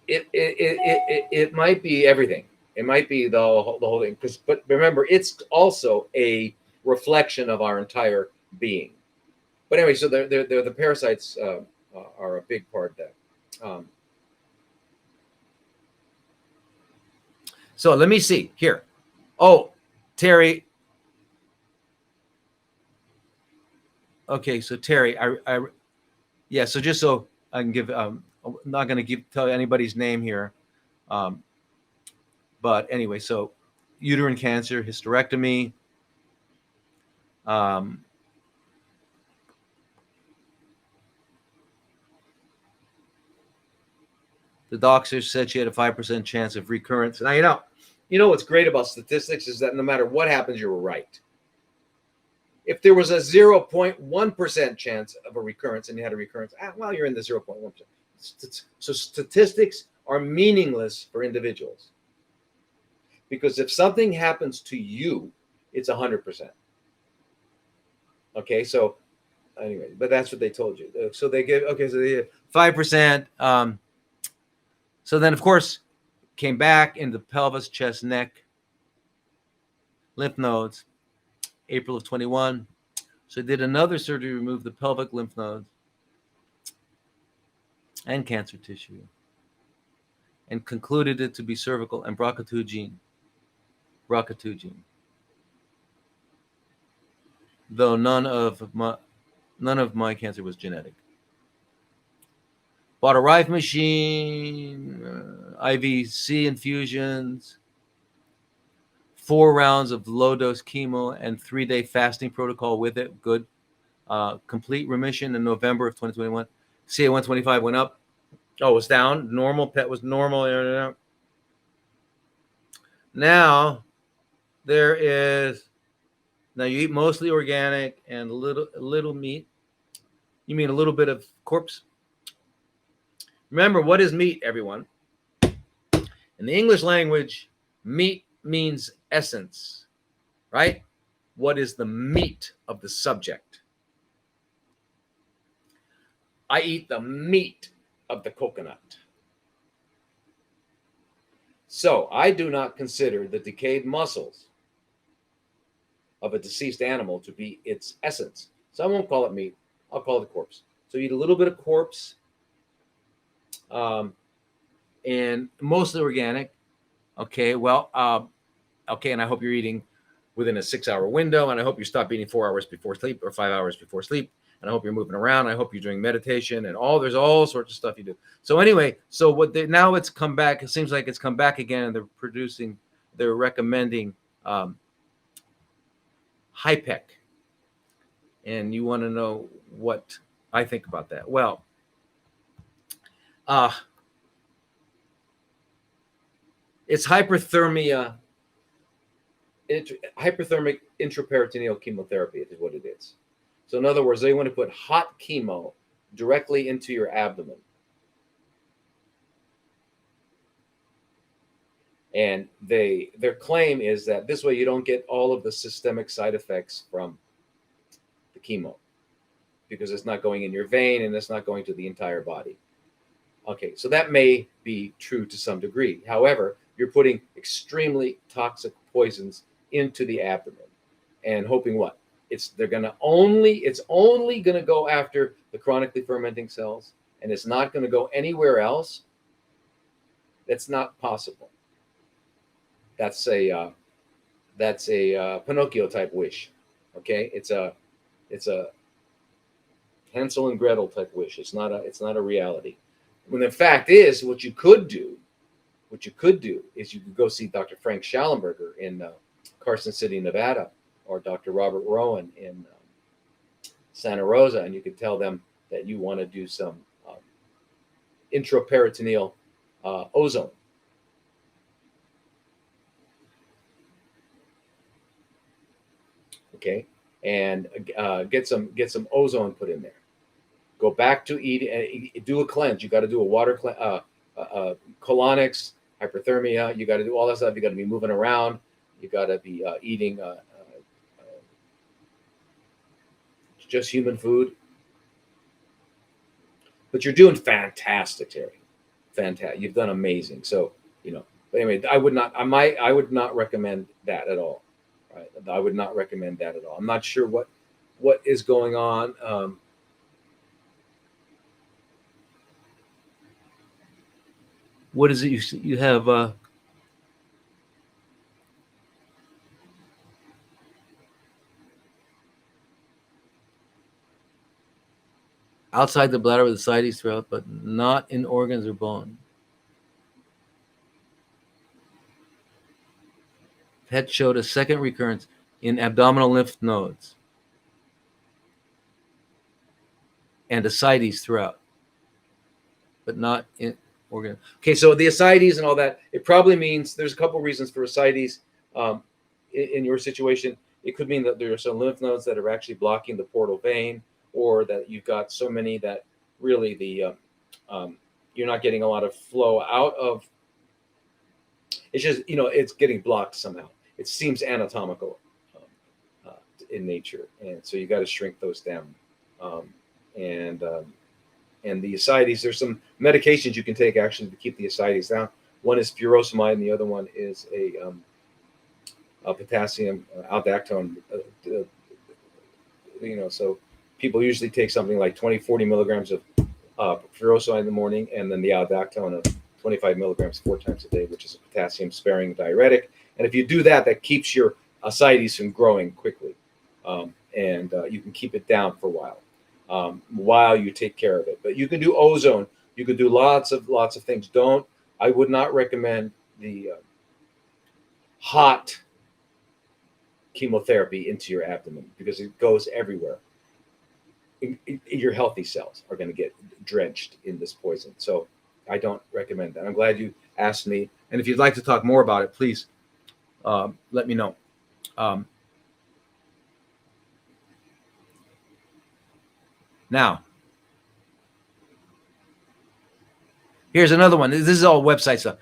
it might be everything. It might be the whole thing. But remember, it's also a reflection of our entire being. But anyway, so the parasites are a big part of that. So let me see here. Oh, Terry. Okay, so Terry, so just so I can give, I'm not going to tell anybody's name here, but anyway, so uterine cancer, hysterectomy, the doctor said she had a 5% chance of recurrence. Now, you know what's great about statistics is that no matter what happens, you're right. If there was a 0.1% chance of a recurrence and you had a recurrence, well, you're in the 0.1%. So statistics are meaningless for individuals. because if something happens to you, it's 100%. Okay, so anyway, but that's what they told you. So they give, okay, so they did 5%. So then, of course, came back into pelvis, chest, neck, lymph nodes, April of 21. So they did another surgery, removed the pelvic lymph nodes and cancer tissue, and concluded it to be cervical and BRCA2 gene. Though none of my cancer was genetic. Bought a Rife machine, IVC infusions, 4 rounds of low-dose chemo, and 3-day fasting protocol with it. Good. Complete remission in November of 2021. CA125 went up. Oh, it was down. Normal. PET was normal. Now, there is... Now, you eat mostly organic and a little meat. You mean a little bit of corpse? Remember, what is meat, everyone? In the English language, meat means essence, right? What is the meat of the subject? I eat the meat of the coconut. So I do not consider the decayed muscles of a deceased animal to be its essence. So I won't call it meat. I'll call it a corpse. So eat a little bit of corpse, and mostly organic. Okay, well, okay, and I hope you're eating within a 6-hour window, and I hope you stop eating 4 hours before sleep or 5 hours before sleep, and I hope you're moving around. I hope you're doing meditation and there's all sorts of stuff you do. So anyway, so now it's come back. It seems like it's come back again, and they're recommending HIPEC. And you want to know what I think about that. Well, it's hyperthermia, hyperthermic intraperitoneal chemotherapy is what it is. So in other words, they want to put hot chemo directly into your abdomen. And their claim is that this way you don't get all of the systemic side effects from the chemo, because it's not going in your vein and it's not going to the entire body. Okay, so that may be true to some degree. However, you're putting extremely toxic poisons into the abdomen and hoping what? It's only going to go after the chronically fermenting cells, and it's not going to go anywhere else. That's not possible. That's a Pinocchio type wish. Okay, it's a Hansel and Gretel type wish. It's not a reality. When the fact is, what you could do is you could go see Dr. Frank Schallenberger in Carson City, Nevada, or Dr. Robert Rowan in Santa Rosa, and you could tell them that you want to do some intraperitoneal ozone. Okay, and get some ozone put in there. Go back to eating. Do a cleanse. You got to do a water cleanse, colonics, hyperthermia. You got to do all that stuff. You got to be moving around. You got to be eating just human food. But you're doing fantastic, Terry. Fantastic. You've done amazing. So But anyway, I would not recommend that at all. Right? I would not recommend that at all. I'm not sure what is going on. What is it you have? Outside the bladder with ascites throughout, but not in organs or bone. PET showed a second recurrence in abdominal lymph nodes and ascites throughout, but not in organ. Okay, so the ascites and all that, it probably means there's a couple reasons for ascites in your situation. It could mean that there are some lymph nodes that are actually blocking the portal vein, or that you've got so many that really you're not getting a lot of flow out of It's just, it's getting blocked somehow. It seems anatomical in nature, and so you got to shrink those down. Um, and the ascites, there's some medications you can take actually to keep the ascites down. One is furosemide, and the other one is a potassium aldactone. So people usually take something like 20-40 milligrams of furosemide in the morning, and then the aldactone of 25 milligrams 4 times a day, which is a potassium-sparing diuretic. And if you do that, that keeps your ascites from growing quickly, and you can keep it down for a while you take care of it. But you can do ozone. You can do lots of things. I would not recommend the hot chemotherapy into your abdomen because it goes everywhere. Your healthy cells are going to get drenched in this poison. So I don't recommend that. I'm glad you asked me. And if you'd like to talk more about it, please let me know. Now, here's another one. This is all website stuff.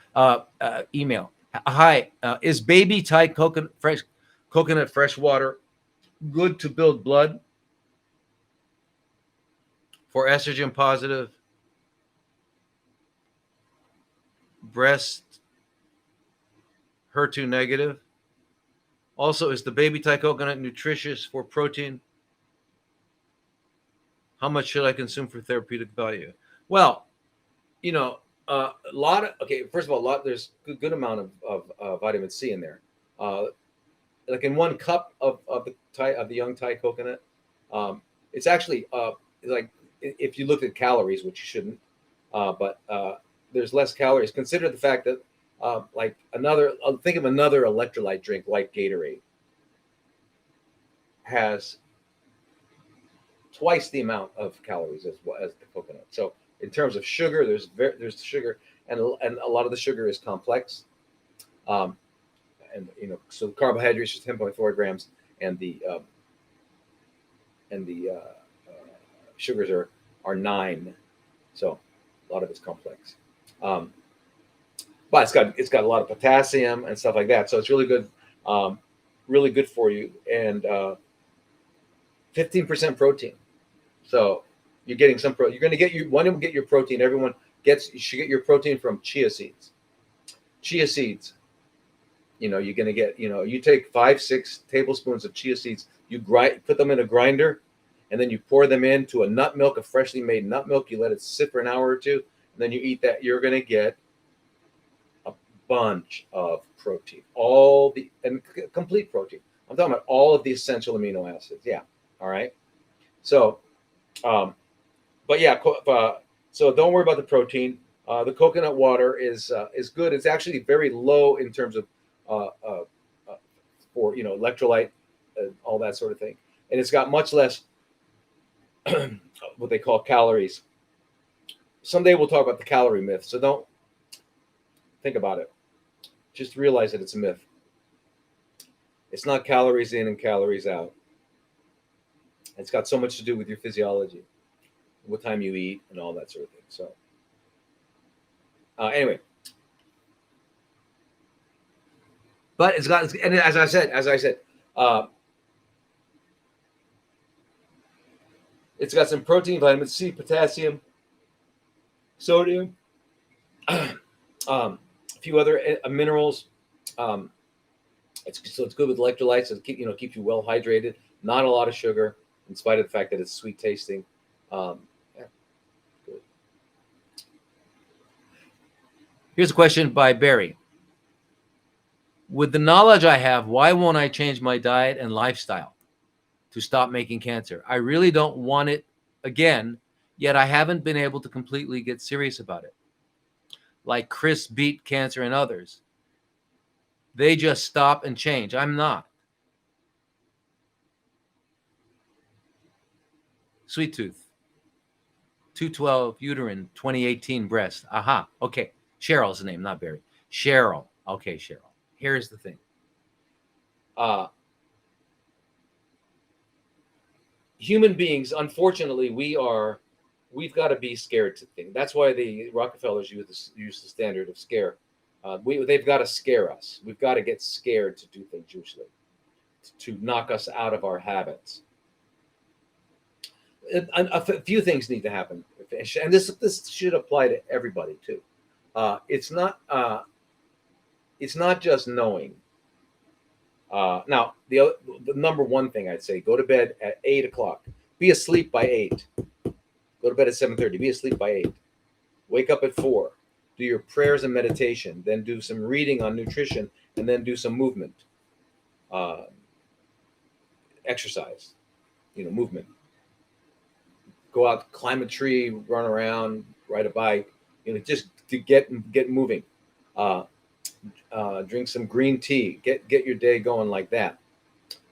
Email. Hi, is baby Thai coconut fresh water good to build blood for estrogen positive breast HER2 negative? Also, is the baby Thai coconut nutritious for protein? How much should I consume for therapeutic value? Well, a lot of, first of all, there's a good amount of vitamin C in there. Like in 1 cup of the young Thai coconut, it's actually like, if you look at calories, which you shouldn't, but there's less calories. Consider the fact that think of another electrolyte drink like Gatorade has twice the amount of calories as the coconut. So in terms of sugar, there's sugar, and a lot of the sugar is complex. So carbohydrates is 10.4 grams, and the sugars are 9. So a lot of it's complex. But it's got a lot of potassium and stuff like that. So it's really good for you, and 15% protein. So you're getting some protein. You're going to get your protein. You should get your protein from chia seeds. Chia seeds. You're going to get, you take 5-6 tablespoons of chia seeds, you put them in a grinder, and then you pour them into a freshly made nut milk. You let it sit for an hour or two, and then you eat that. You're going to get a bunch of protein, complete protein. I'm talking about all of the essential amino acids. Yeah. All right. So, so don't worry about the protein. The coconut water is good. It's actually very low in terms of for electrolyte, all that sort of thing, and it's got much less what they call calories. Someday we'll talk about the calorie myth, so don't think about it. Just realize that it's a myth. It's not calories in and calories out. It's got so much to do with your physiology, what time you eat, and all that sort of thing. So anyway. But it's got, and as I said, it's got some protein, vitamin C, potassium, sodium, a few other minerals. It's good with electrolytes. It keeps you well hydrated. Not a lot of sugar, in spite of the fact that it's sweet tasting. Good. Here's a question by Barry. With the knowledge I have, why won't I change my diet and lifestyle to stop making cancer? I really don't want it again, yet I haven't been able to completely get serious about it. Like Chris beat cancer and others. They just stop and change. I'm not. Sweet tooth. 212 uterine, 2018 breast. Aha. Okay. Cheryl's the name, not Barry. Cheryl. Okay, Cheryl. Here's the thing. Human beings, unfortunately, we've got to be scared to think. That's why the Rockefellers use the standard of scare. They've got to scare us. We've got to get scared to do things usually, to knock us out of our habits. A few things need to happen, and this should apply to everybody too. It's not just knowing. Now, the number one thing I'd say: go to bed at 8 o'clock. Be asleep by 8. Go to bed at 7:30. Be asleep by 8. Wake up at 4. Do your prayers and meditation. Then do some reading on nutrition, and then do some movement, exercise. Movement. Go out, climb a tree, run around, ride a bike. Just to get moving. Drink some green tea. Get your day going like that.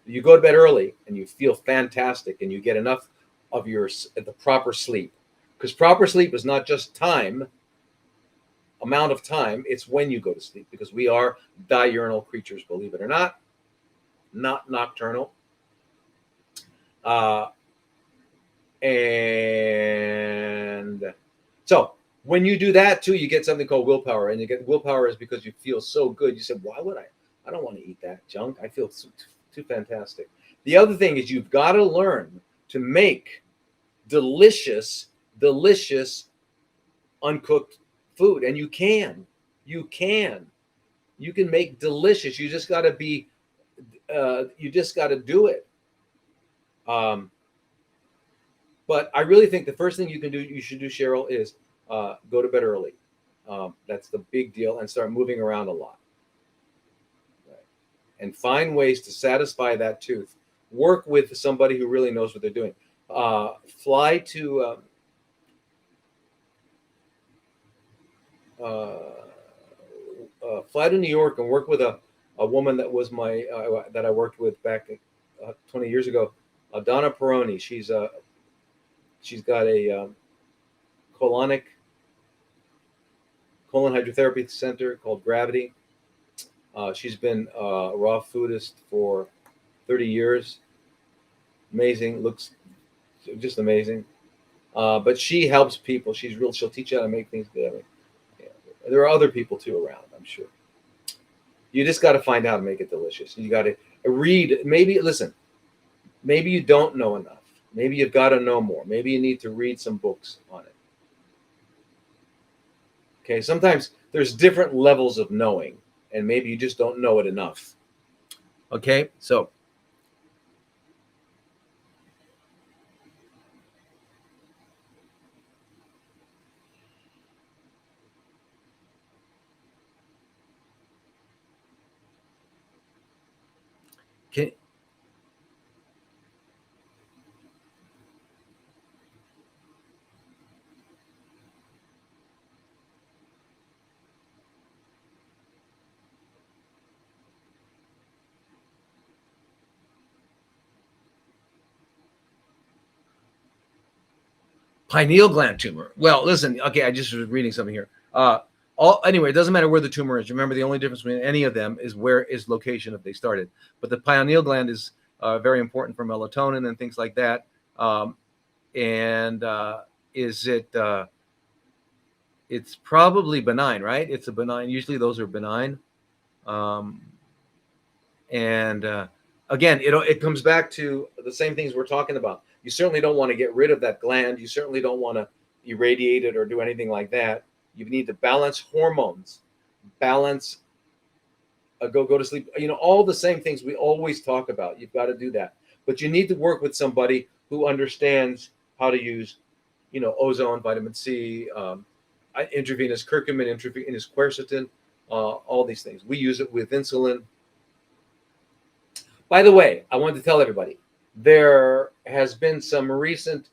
You go to bed early and you feel fantastic, and you get enough of the proper sleep. Because proper sleep is not just amount of time, it's when you go to sleep, because we are diurnal creatures, believe it or not nocturnal. And so when you do that too, you get something called willpower, and you get willpower is because you feel so good. You said, why would I don't want to eat that junk. I feel too fantastic. The other thing is you've got to learn to make delicious uncooked food, and you can make delicious. You just got to do it. But I really think the first thing you should do, Cheryl, is go to bed early. That's the big deal, and start moving around a lot. Right. And find ways to satisfy that tooth. Work with somebody who really knows what they're doing. Fly to New York and work with a woman that was that I worked with back 20 years ago, Donna Peroni. She's got a colon hydrotherapy center called Gravity. She's been a raw foodist for 30 years. Amazing, looks just amazing. But she helps people. She'll teach you how to make things good. There are other people too around, I'm sure. You just got to find out how to make it delicious. You got to read. Maybe you don't know enough. Maybe you've got to know more. Maybe you need to read some books on it. Okay, sometimes there's different levels of knowing, and maybe you just don't know it enough. Okay, so pineal gland tumor. Well, listen, okay, I just was reading something here. Anyway, it doesn't matter where the tumor is. Remember, the only difference between any of them is where is location if they started. But the pineal gland is very important for melatonin and things like that. It's probably benign, right? It's a benign. Usually those are benign. Again, it comes back to the same things we're talking about. You certainly don't want to get rid of that gland. You certainly don't want to irradiate it or do anything like that. You need to balance hormones, go to sleep. All the same things we always talk about. You've got to do that. But you need to work with somebody who understands how to use, ozone, vitamin C, intravenous Kirkman, intravenous quercetin, all these things. We use it with insulin. By the way, I wanted to tell everybody, there has been some recent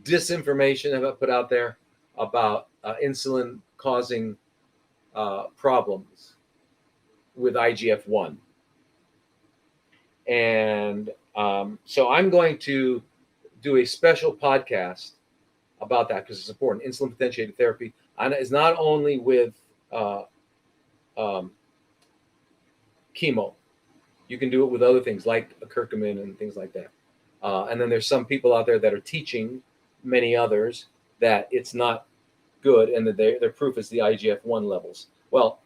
disinformation I've put out there about insulin causing problems with IGF-1. And so I'm going to do a special podcast about that because it's important. Insulin potentiated therapy is not only with chemo. You can do it with other things like a Kirkman and things like that. And then there's some people out there that are teaching many others that it's not good and that their proof is the IGF-1 levels. Well,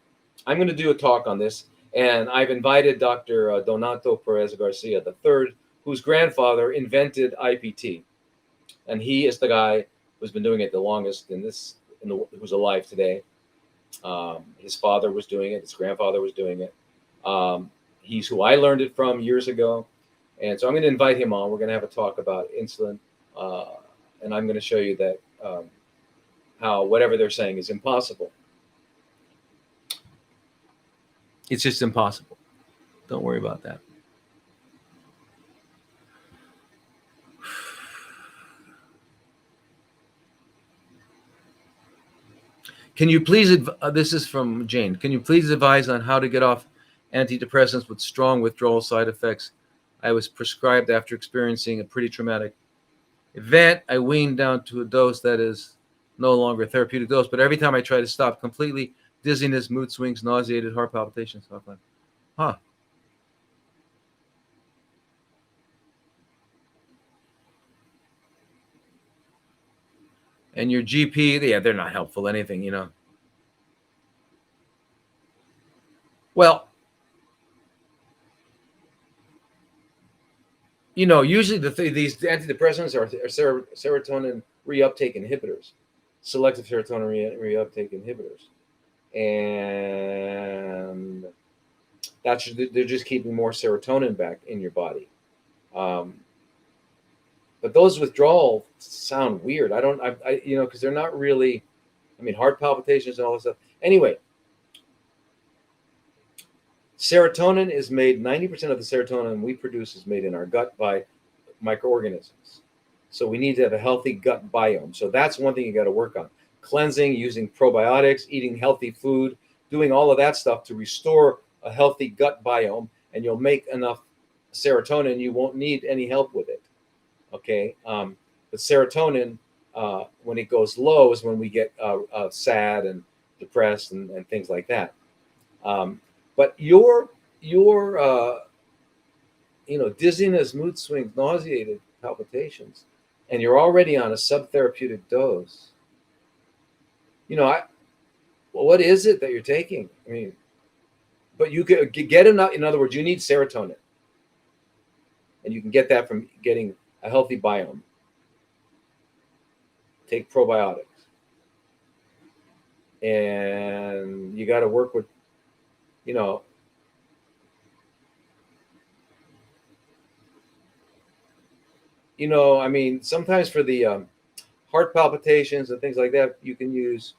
I'm going to do a talk on this, and I've invited Dr. Donato Perez Garcia III, whose grandfather invented IPT, and he is the guy who's been doing it the longest who's alive today. His father was doing it. His grandfather was doing it. He's who I learned it from years ago. And so I'm going to invite him on. We're going to have a talk about insulin. And I'm going to show you that how whatever they're saying is impossible. It's just impossible. Don't worry about that. Can you please, this is from Jane, can you please advise on how to get off antidepressants with strong withdrawal side effects? I was prescribed after experiencing a pretty traumatic event. I weaned down to a dose that is no longer a therapeutic dose, but every time I try to stop completely, dizziness, mood swings, nauseated, heart palpitations. Huh. And your GP, yeah, they're not helpful, anything, you know. Well, you know, usually these antidepressants are serotonin reuptake inhibitors, selective serotonin reuptake inhibitors. And they're just keeping more serotonin back in your body. But those withdrawals sound weird. Because they're not really, heart palpitations and all this stuff. Anyway, serotonin is made, 90% of the serotonin we produce is made in our gut by microorganisms. So we need to have a healthy gut biome. So that's one thing you got to work on. Cleansing, using probiotics, eating healthy food, doing all of that stuff to restore a healthy gut biome, and you'll make enough serotonin, you won't need any help with it. Okay. But serotonin, when it goes low, is when we get sad and depressed and things like that. But your dizziness, mood swings, nauseated, palpitations, and you're already on a subtherapeutic dose. What is it that you're taking? But you can get enough. In other words, you need serotonin, and you can get that from getting a healthy biome. Take probiotics, and you got to work with, sometimes for the heart palpitations and things like that, you can use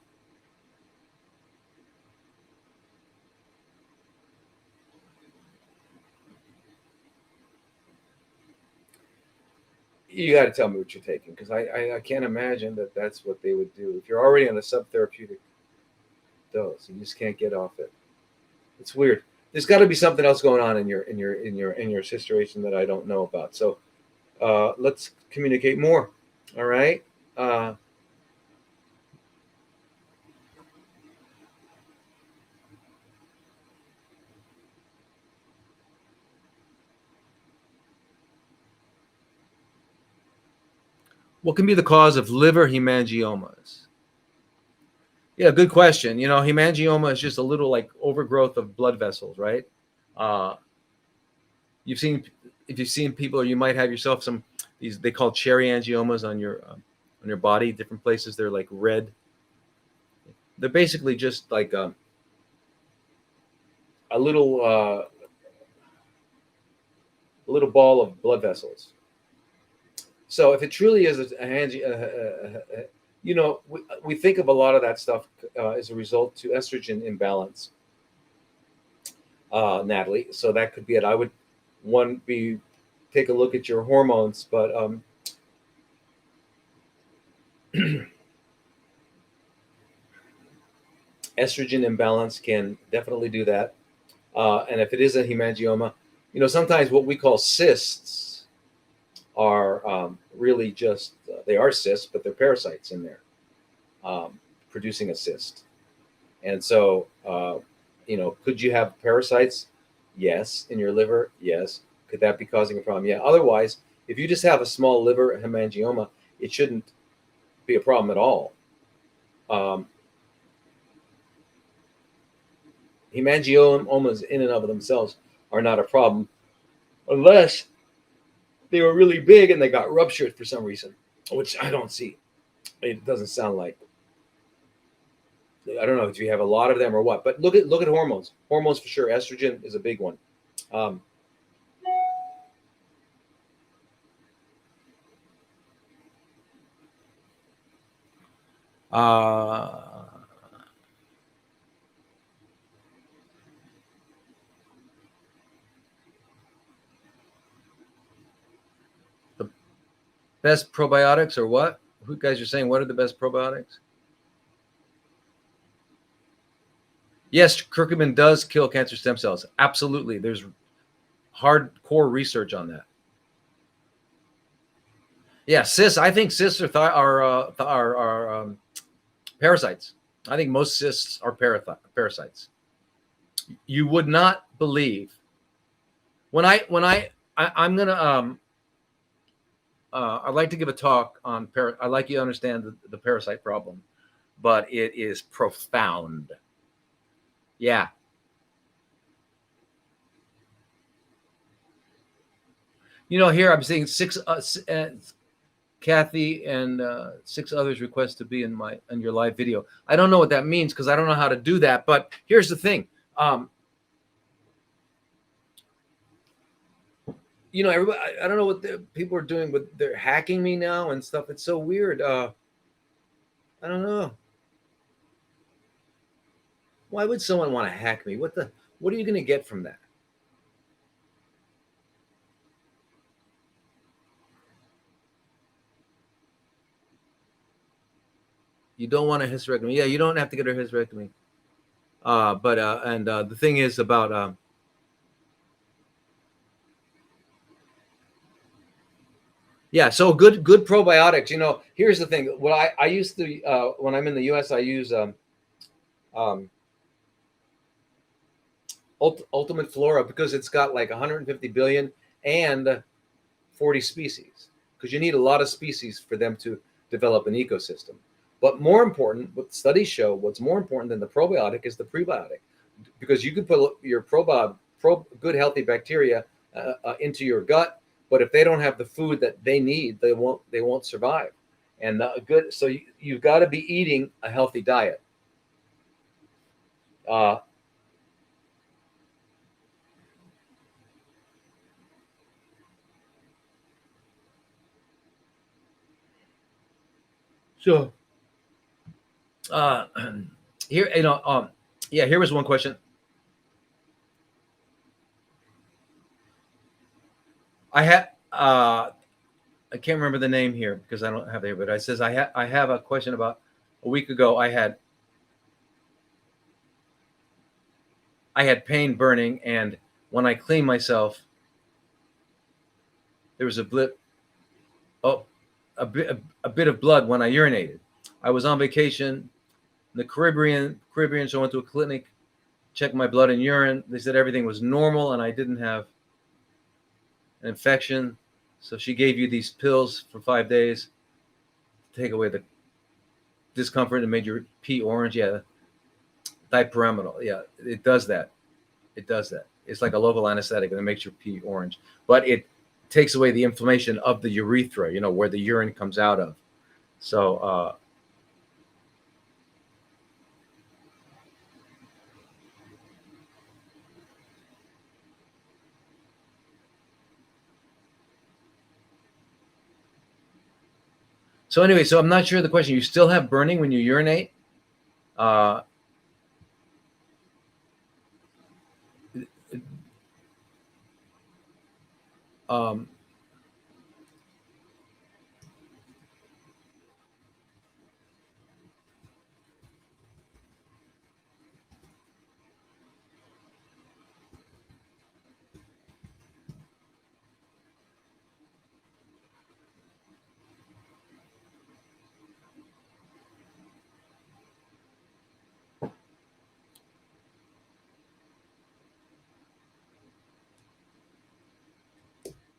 you got to tell me what you're taking, because I can't imagine that that's what they would do if you're already on a subtherapeutic dose. You just can't get off it. It's weird. There's got to be something else going on in your situation that I don't know about. So let's communicate more. All right. What can be the cause of liver hemangiomas? Yeah, good question. Hemangioma is just a little like overgrowth of blood vessels, right? If you've seen people, or you might have yourself some these, they call cherry angiomas on your body, different places. They're like red. They're basically just like a little ball of blood vessels. So if it truly is we think of a lot of that stuff as a result to estrogen imbalance, Natalie. So that could be it. I would take a look at your hormones, but estrogen imbalance can definitely do that. And if it is a hemangioma, sometimes what we call cysts are really just, they are cysts, but they're parasites in there producing a cyst. And so, could you have parasites? Yes. In your liver? Yes. Could that be causing a problem? Yeah. Otherwise, if you just have a small liver hemangioma, it shouldn't be a problem at all. Hemangiomas in and of themselves are not a problem unless they were really big and they got ruptured for some reason, which I don't see. It doesn't sound like. I don't know if you have a lot of them or what, but look at hormones. Hormones for sure. Estrogen is a big one. Um, uh, the best probiotics or what? Who guys are saying what are the best probiotics? Yes, Kirkman does kill cancer stem cells. Absolutely. There's hardcore research on that. Yeah, cysts. I think cysts are parasites. I think most cysts are parasites. You would not believe I'm gonna I'd like to give a talk on I'd like you to understand the parasite problem, but it is profound. Yeah. Here I'm seeing six Kathy and 6 others request to be in your live video. I don't know what that means because I don't know how to do that. But here's the thing. Everybody. I don't know what people are doing, but they're hacking me now and stuff. It's so weird. I don't know. Why would someone want to hack me? What are you going to get from that? You don't want a hysterectomy. Yeah, you don't have to get a hysterectomy. But the thing is about so good probiotics. Here's the thing. What I used to when I'm in the U.S. I use Ultimate Flora because it's got like 150 billion and 40 species. Because you need a lot of species for them to develop an ecosystem. But more important, what studies show, what's more important than the probiotic is the prebiotic, because you can put your good healthy bacteria into your gut, but if they don't have the food that they need, they won't survive. And so you've got to be eating a healthy diet. So here, here was one question. I can't remember the name here because I don't have it here, but it says I have a question about a week ago. I had pain burning, and when I cleaned myself, there was a blip. Oh, a bit of blood when I urinated. I was on vacation in the Caribbean, so I went to a clinic, checked my blood and urine. They said everything was normal and I didn't have an infection. So she gave you these pills for 5 days to take away the discomfort and made your pee orange. Yeah, Dipyramidol. Yeah, it does that. It's like a local anesthetic and it makes your pee orange. But it takes away the inflammation of the urethra, where the urine comes out of. So anyway, so I'm not sure of the question. You still have burning when you urinate?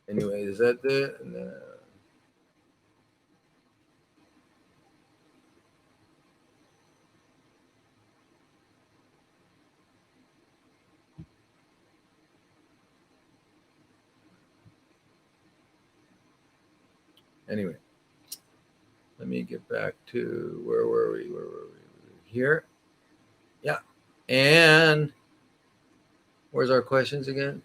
Anyway, is that the? No. Anyway, let me get back to where were we? Here. Yeah. And where's our questions again?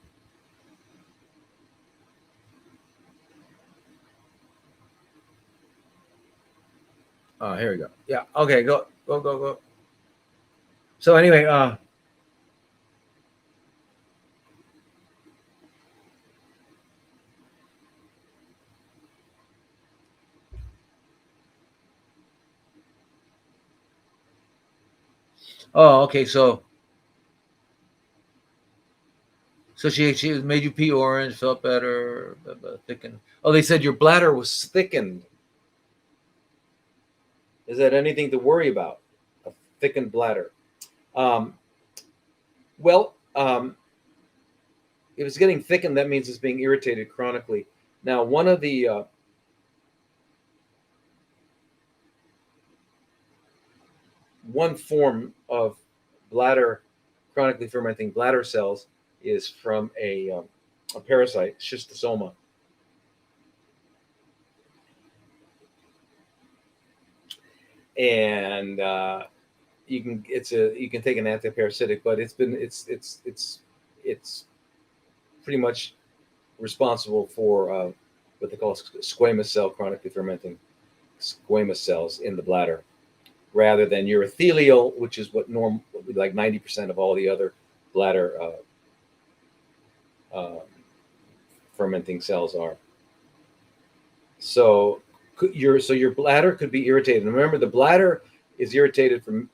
Oh, here we go. Yeah. Okay. Go. So anyway, oh, okay. So she made you pee orange, felt better, thickened. Oh, they said your bladder was thickened. Is that anything to worry about? A thickened bladder. Um, well, if it's getting thickened, that means it's being irritated chronically. Now, one of the one form of bladder, chronically fermenting bladder cells, is from a parasite, schistosoma. And you can take an antiparasitic, but it's pretty much responsible for what they call squamous cell chronically fermenting squamous cells in the bladder, rather than urothelial, which is what like 90% of all the other bladder fermenting cells are. So your bladder could be irritated. And remember, the bladder is irritated from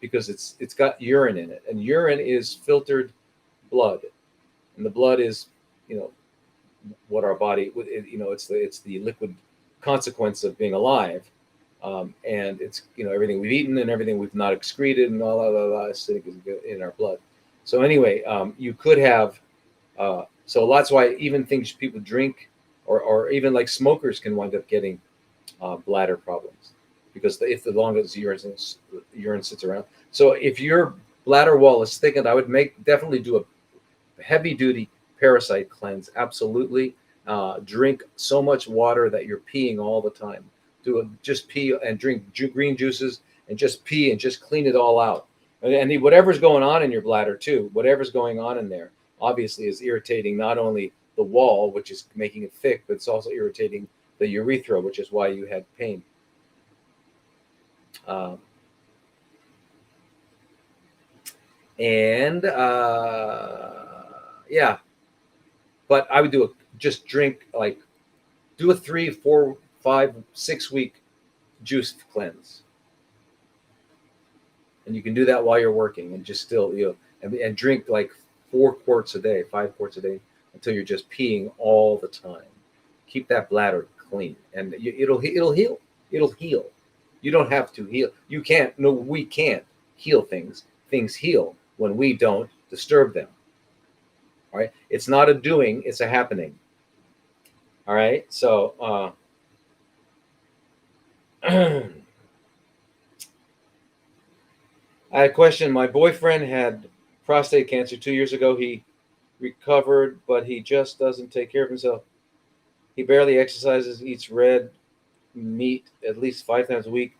because it's got urine in it, and urine is filtered blood, and the blood is, what our body, it's the liquid consequence of being alive, and it's everything we've eaten and everything we've not excreted and all that acidic is in our blood. So anyway, you could have so that's why even things people drink, or even like smokers, can wind up getting bladder problems, because if the longest urine sits around. So if your bladder wall is thickened, I would definitely do a heavy duty parasite cleanse. Absolutely. Drink so much water that you're peeing all the time. Just pee and drink green juices, and just pee and just clean it all out. And whatever's going on in your bladder too, whatever's going on in there, obviously is irritating not only the wall, which is making it thick, but it's also irritating the urethra, which is why you had pain. Yeah, but I would just drink, like, do a 3, 4, 5, 6 week juice cleanse, and you can do that while you're working, and just still and drink like 4 quarts a day, 5 quarts a day, until you're just peeing all the time. Keep that bladder clean, and it'll heal. It'll heal. You don't have to heal. You can't. No, we can't heal things. Things heal when we don't disturb them. All right. It's not a doing. It's a happening. All right. So I had a question. My boyfriend had prostate cancer 2 years ago. He recovered, but he just doesn't take care of himself. He barely exercises, eats red meat at least 5 times a week,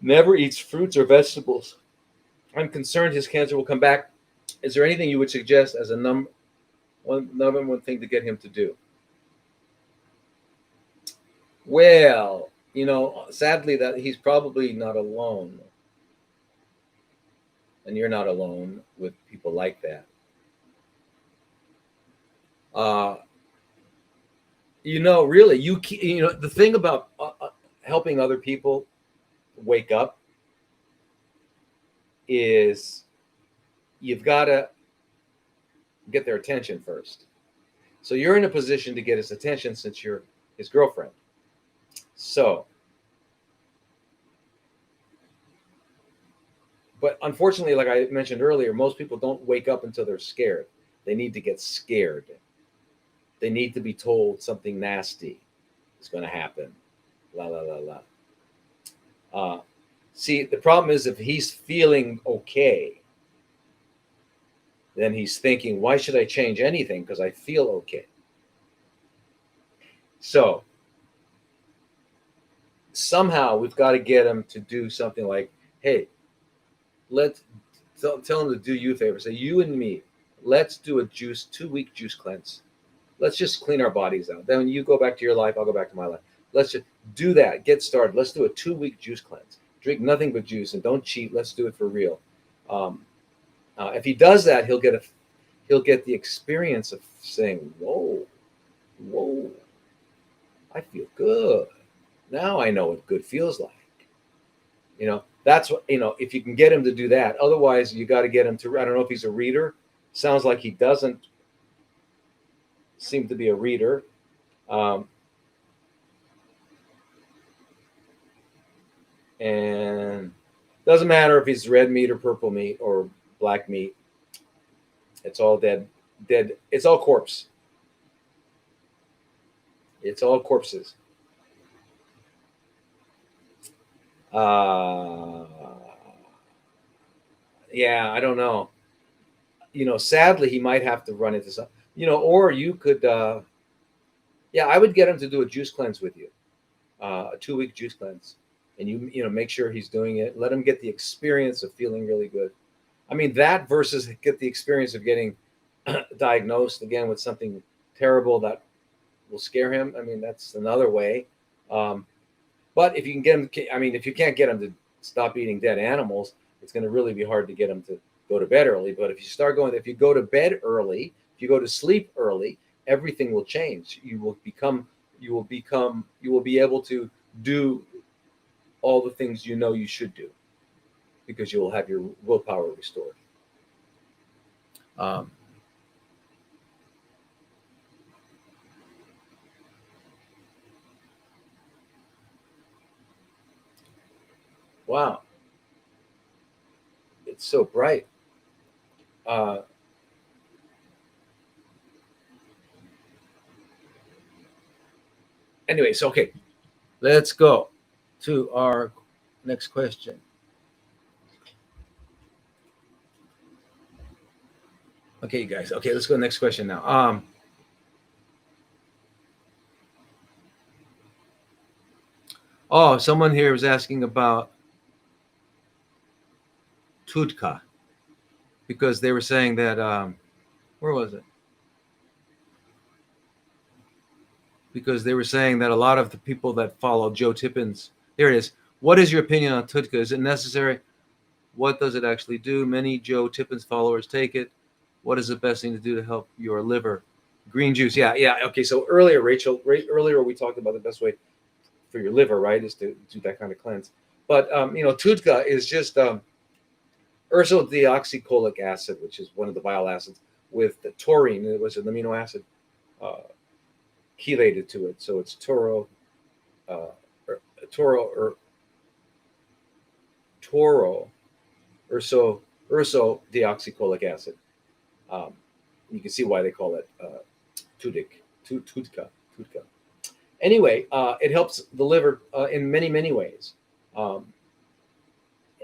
never eats fruits or vegetables. I'm concerned his cancer will come back. Is there anything you would suggest as a number one thing to get him to do? Well, sadly, that he's probably not alone. And you're not alone with people like that. Really, the thing about helping other people wake up is you've got to get their attention first. So you're in a position to get his attention since you're his girlfriend. So, but unfortunately, like I mentioned earlier, most people don't wake up until they're scared. They need to get scared. They need to be told something nasty is going to happen. La, la, la, la. See, the problem is, if he's feeling okay, then he's thinking, why should I change anything? Because I feel okay. So somehow we've got to get him to do something like, hey, let's tell him to do you a favor. Say, you and me, let's do a 2-week juice cleanse. Let's just clean our bodies out. Then when you go back to your life, I'll go back to my life. Let's just do that. Get started. Let's do a 2-week juice cleanse. Drink nothing but juice and don't cheat. Let's do it for real. If he does that, he'll get the experience of saying, whoa, I feel good. Now I know what good feels like. That's what, if you can get him to do that. Otherwise, you got to get him to, I don't know if he's a reader. Sounds like he doesn't seem to be a reader. And doesn't matter if it's red meat or purple meat or black meat. It's all dead. It's all corpse. It's all corpses. Yeah, I don't know. Sadly, he might have to run into some, or you could, I would get him to do a juice cleanse with you, a 2-week juice cleanse. And you make sure he's doing it. Let him get the experience of feeling really good. I mean, that versus get the experience of getting diagnosed again with something terrible that will scare him. I mean, that's another way. But if you can get him, if you can't get him to stop eating dead animals, it's going to really be hard to get him to go to bed early. But if you go to bed early, if you go to sleep early, everything will change. You will be able to do all the things you should do, because you will have your willpower restored. Wow. It's so bright. Anyways, okay. Let's go to our next question. Okay, you guys. Okay, let's go to the next question now. Someone here was asking about TUDKA, because they were saying that, where was it? Because they were saying that a lot of the people that follow Joe Tippin's, there it is. What is your opinion on TUDKA? Is it necessary? What does it actually do? Many Joe Tippin's followers take it. What is the best thing to do to help your liver? Green juice. Yeah. Okay. So earlier, Rachel, we talked about the best way for your liver, right, is to do that kind of cleanse. But, TUDKA is just ursodeoxycholic acid, which is one of the bile acids, with the taurine. It was an amino acid chelated to it. So it's ursodeoxycholic acid. You can see why they call it TUDKA. Anyway, it helps the liver in many, many ways.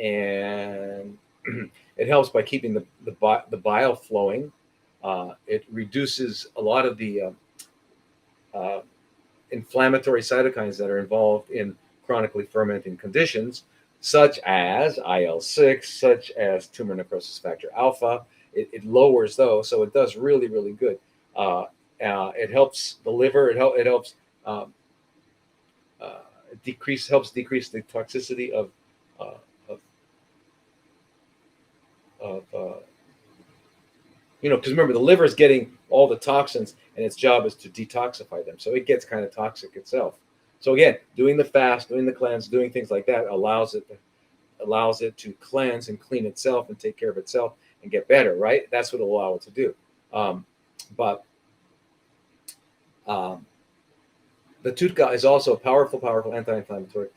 And it helps by keeping the bile flowing. It reduces a lot of the inflammatory cytokines that are involved in chronically fermenting conditions, such as IL-6, such as tumor necrosis factor alpha. It lowers those, so it does really, really good. It helps the liver. It helps decrease the toxicity of because remember, the liver is getting all the toxins, and its job is to detoxify them. So it gets kind of toxic itself. So again, doing the fast, doing the cleanse, doing things like that allows it to cleanse and clean itself and take care of itself and get better, right? That's what it'll allow it to do. But the TUDKA is also a powerful anti-inflammatory.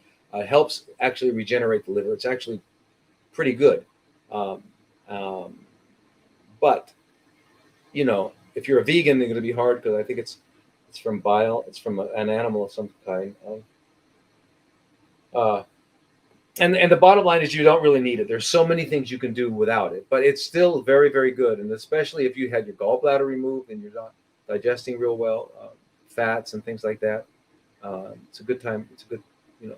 Helps actually regenerate the liver. It's actually pretty good. But if you're a vegan, they're going to be hard, because I think it's from bile. It's from an animal of some kind. And the bottom line is you don't really need it. There's so many things you can do without it, but it's still very, very good. And especially if you had your gallbladder removed and you're not digesting real well, fats and things like that. It's a good time. It's a good, you know,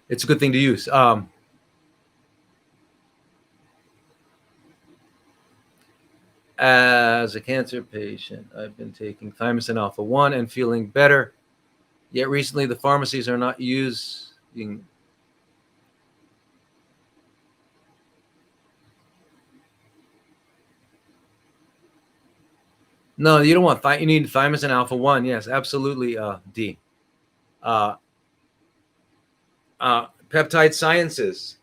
it's a good thing to use. As a cancer patient, I've been taking Thymosin alpha 1 and feeling better. Yet recently, the pharmacies are not using. No, you don't want you need Thymosin alpha 1. Yes, absolutely. D. Peptide Sciences,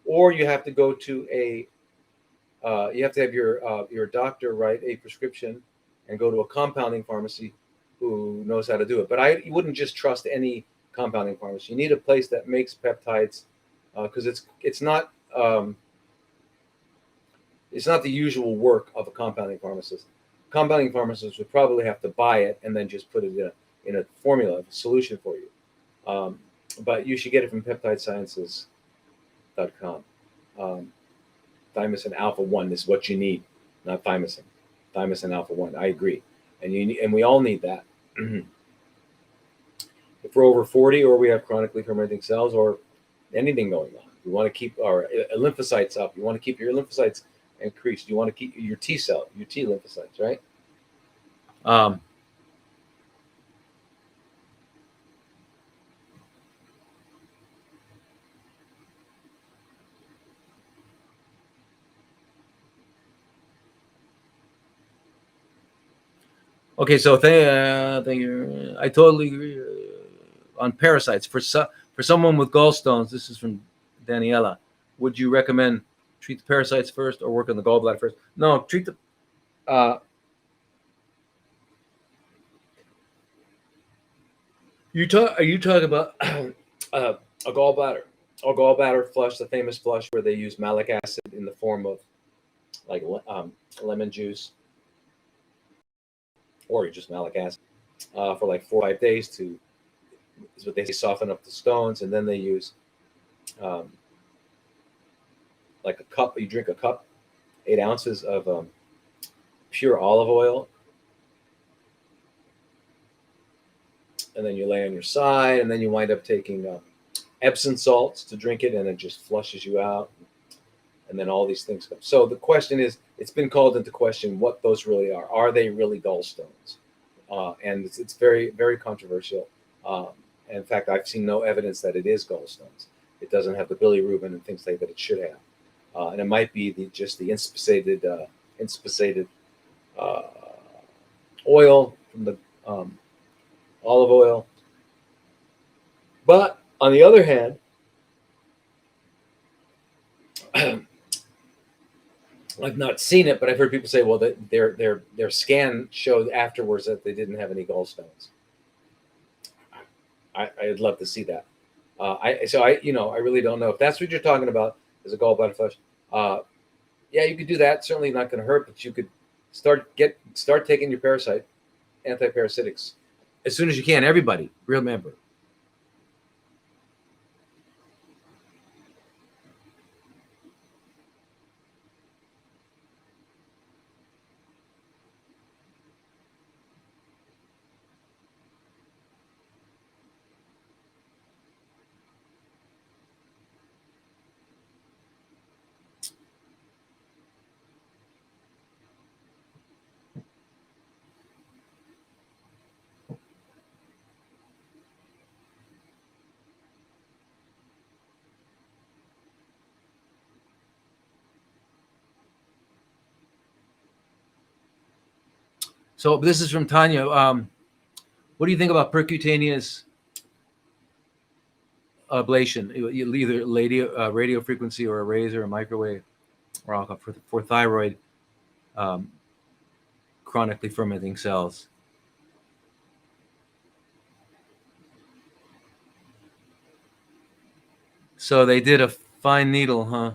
or you have to go to a. You have to have your doctor write a prescription and go to a compounding pharmacy who knows how to do it. But you wouldn't just trust any compounding pharmacy. You need a place that makes peptides because it's not the usual work of a compounding pharmacist. Compounding pharmacists would probably have to buy it and then just put it in a formula, a solution for you. But you should get it from peptidesciences.com. Thymosin alpha 1 is what you need, not thymosin. Thymosin alpha 1. I agree, and we all need that. If we're over 40 or we have chronically fermenting cells or anything going on, we want to keep our lymphocytes up. You want to keep your lymphocytes increased. You want to keep your T lymphocytes, right? Okay, so thank you. I totally agree on parasites. For someone with gallstones, this is from Daniela. Would you recommend treat the parasites first or work on the gallbladder first? No, treat the. Are you talking about a gallbladder flush, the famous flush where they use malic acid in the form of like lemon juice, or just malic acid for like 4 or 5 days to, is what they say, soften up the stones, and then they use like a cup. You drink a cup, 8 ounces of pure olive oil, and then you lay on your side, and then you wind up taking Epsom salts to drink it, and it just flushes you out, and then all these things come. So the question is, it's been called into question what those really are. Are they really gallstones? And it's very, very controversial. In fact, I've seen no evidence that it is gallstones. It doesn't have the bilirubin and things like that it should have. And it might be just the inspissated oil from the olive oil. But on the other hand, I've not seen it, but I've heard people say, well, that their scan showed afterwards that they didn't have any gallstones. I'd love to see that. I really don't know if that's what you're talking about as a gallbladder flush. Yeah, you could do that. Certainly not going to hurt, but you could start taking your antiparasitics as soon as you can. Everybody, remember. So this is from Tanya. What do you think about percutaneous ablation, either radio frequency or a laser, a microwave, or for thyroid chronically fermenting cells? So they did a fine needle, huh?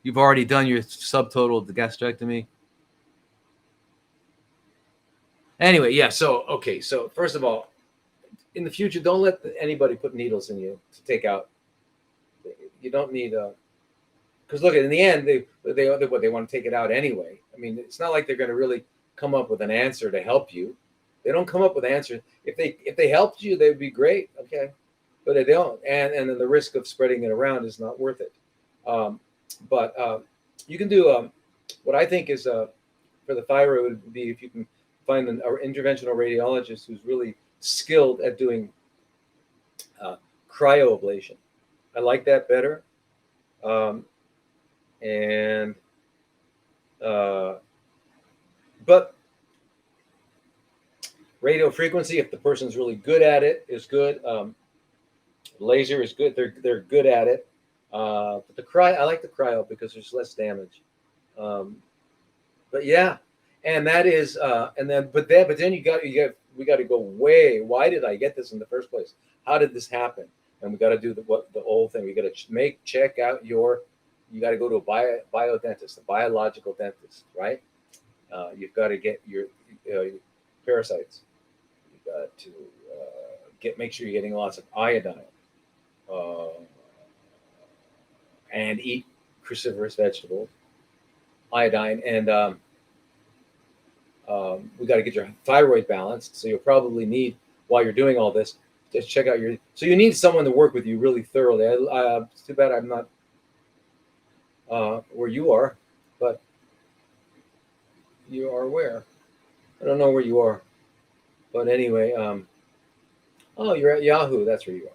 You've already done your subtotal gastrectomy. Anyway, yeah. So okay. So first of all, in the future, don't let anybody put needles in you to take out you don't need a, because look, in the end, they want to take it out anyway. I mean, it's not like they're going to really come up with an answer to help you. They don't come up with answers. If they helped you, they'd be great. Okay, but they don't, and then the risk of spreading it around is not worth it. But you can do what I think is for the thyroid would be if you can find an interventional radiologist who's really skilled at doing cryoablation. I like that better. But radio frequency, if the person's really good at it, is good. Laser is good. They're good at it. But I like the cryo because there's less damage. But yeah, and that is, and then we got to go way. Why did I get this in the first place? How did this happen? And we got to do the whole thing. We got to check out you got to go to a biodentist, a biological dentist, right? You've got to get your parasites. You got to make sure you're getting lots of iodine, and eat cruciferous vegetables, iodine, and we got to get your thyroid balanced. So you'll probably need, while you're doing all this, just check out so you need someone to work with you really thoroughly. It's too bad I'm not where you are, but you are where? I don't know where you are, but anyway, oh, you're at Yahoo. That's where you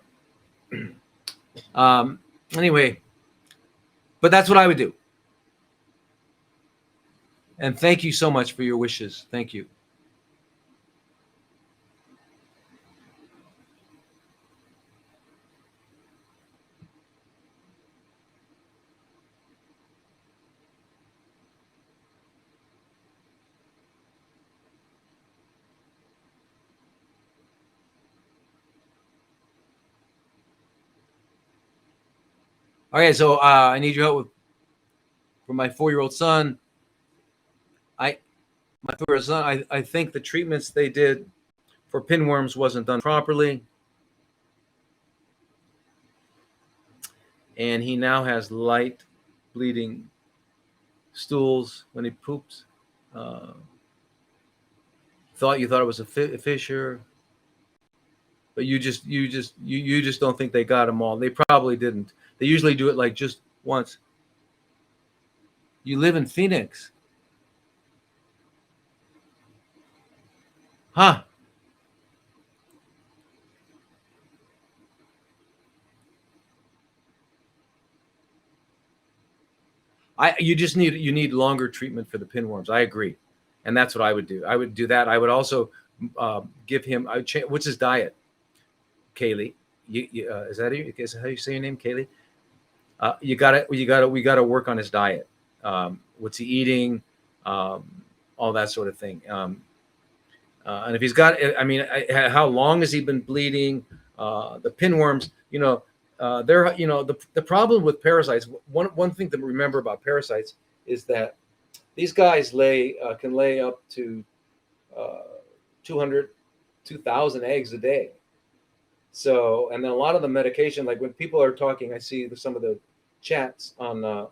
are. Anyway, but that's what I would do. And thank you so much for your wishes. Thank you. Okay, so I need your help for my 4-year-old son. I think the treatments they did for pinworms wasn't done properly, and he now has light bleeding stools when he poops. You thought it was a fissure, but you just don't think they got them all. They probably didn't. They usually do it like just once. You live in Phoenix. Huh. You need longer treatment for the pinworms. I agree, and that's what I would do. I would do that. I would also give him. What's his diet? Kaylee, is that how you say your name, Kaylee? We gotta work on his diet. What's he eating? All that sort of thing. And if he's got, how long has he been bleeding? The pinworms, they're, the problem with parasites. One thing to remember about parasites is that these guys can lay up to 2,000 eggs a day. So, and then a lot of the medication, like when people are talking, I see some of the chats on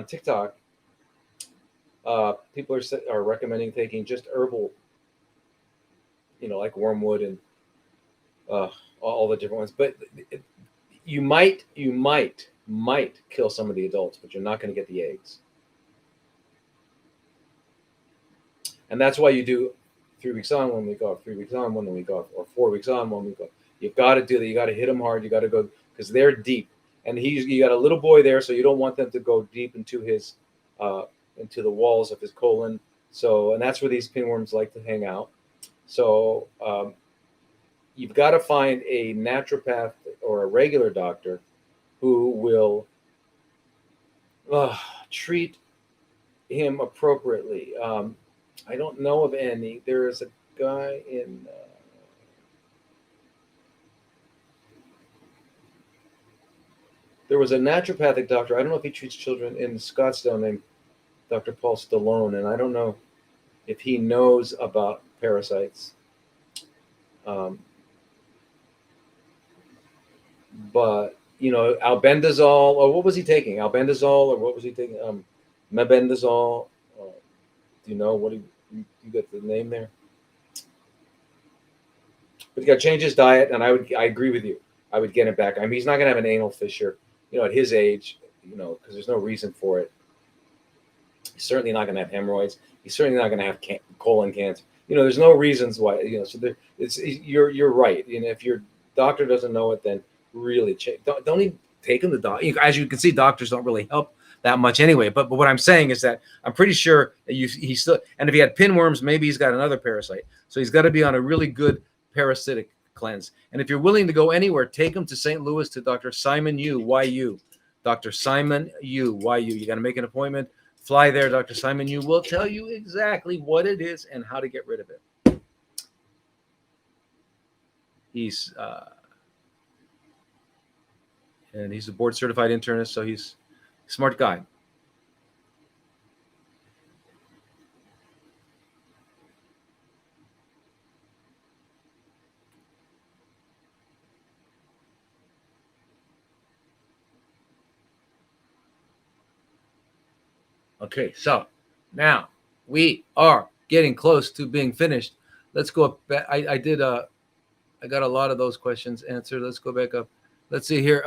TikTok. People are recommending taking just herbal, like wormwood and all the different ones. But you might kill some of the adults, but you're not going to get the eggs. And that's why you do 3 weeks on, 1 week off, 3 weeks on, 1 week off, or 4 weeks on, 1 week off. You've got to do that. You got to hit them hard. You got to go, because they're deep. And you got a little boy there, so you don't want them to go deep into his into the walls of his colon. So, and that's where these pinworms like to hang out. So you've got to find a naturopath or a regular doctor who will treat him appropriately. I don't know of any. There is a guy in there was a naturopathic doctor. I don't know if he treats children in Scottsdale named Dr. Paul Stallone, and I don't know if he knows about parasites. but albendazole, or what was he taking? Albendazole, or what was he taking? Mebendazole. Do you know what you got the name there? But he got to change his diet, and I agree with you. I would get him back. I mean, he's not going to have an anal fissure, at his age, because there's no reason for it. He's certainly not going to have hemorrhoids. He's certainly not going to have colon cancer. There's no reasons why. So you're right. If your doctor doesn't know it, then really don't even take him to doctor. As you can see, doctors don't really help that much anyway. But what I'm saying is that I'm pretty sure that he's still. And if he had pinworms, maybe he's got another parasite. So he's got to be on a really good parasitic cleanse. And if you're willing to go anywhere, take him to St. Louis to Dr. Simon Yu, YU. Dr. Simon Yu, YU. You got to make an appointment. Fly there. Dr. Simon Yu will tell you exactly what it is and how to get rid of it. He's a board certified internist, so he's a smart guy. Okay, so now we are getting close to being finished. Let's go up. I got a lot of those questions answered. Let's go back up. Let's see here.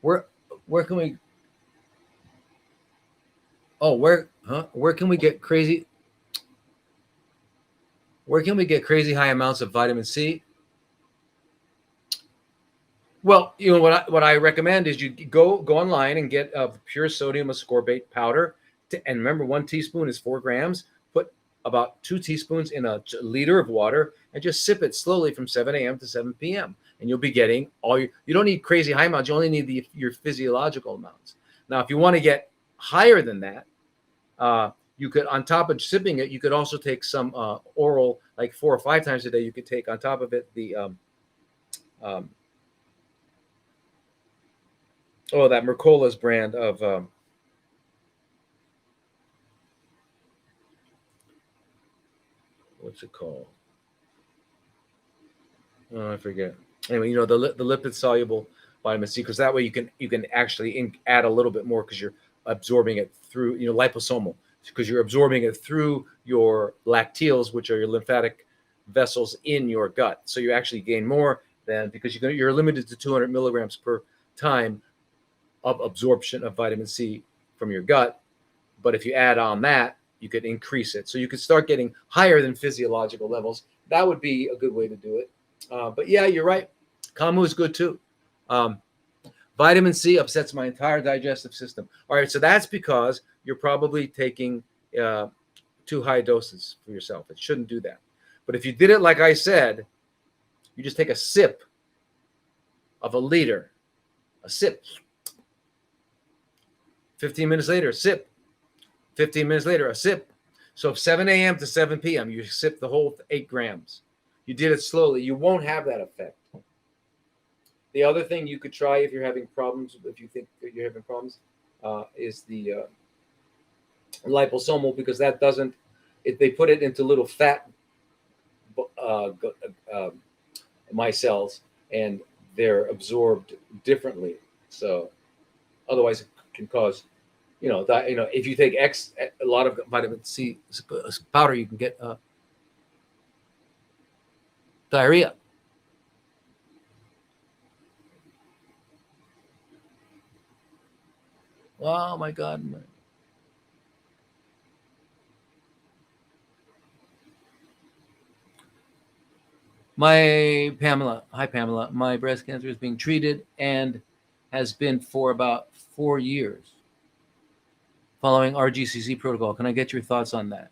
Where can we? Oh, where can we get crazy? Where can we get crazy high amounts of vitamin C? Well, what I recommend is you go online and get pure sodium ascorbate powder. And remember, 1 teaspoon is 4 grams. Put about 2 teaspoons in a liter of water and just sip it slowly from 7 a.m. to 7 p.m. And you'll be getting you don't need crazy high amounts. You only need your physiological amounts. Now, if you want to get higher than that, you could, on top of sipping it, you could also take some oral, like 4 or 5 times a day. You could take on top of it the that Mercola's brand of what's it called? Oh, I forget. Anyway, the lipid soluble vitamin C, because that way you can actually add a little bit more because you're absorbing it through liposomal, because you're absorbing it through your lacteals, which are your lymphatic vessels in your gut. So you actually gain more than, because you're limited to 200 milligrams per time of absorption of vitamin C from your gut. But if you add on that, you could increase it. So you could start getting higher than physiological levels. That would be a good way to do it. But yeah, you're right. Kamu is good too. Vitamin C upsets my entire digestive system. All right, so that's because you're probably taking too high doses for yourself. It shouldn't do that. But if you did it like I said, you just take a sip of a liter, a sip. 15 minutes later, a sip. 15 minutes later, a sip. So 7 a.m. to 7 p.m., you sip the whole 8 grams. You did it slowly. You won't have that effect. The other thing you could try if you're having problems, if you think that you're having problems, is the liposomal, because that doesn't, they put it into little fat micelles, and they're absorbed differently. So otherwise it can cause, if you take a lot of vitamin C powder, you can get diarrhea. Oh my God. Hi Pamela. My breast cancer is being treated and has been for about 4 years following RGCC protocol. Can I get your thoughts on that?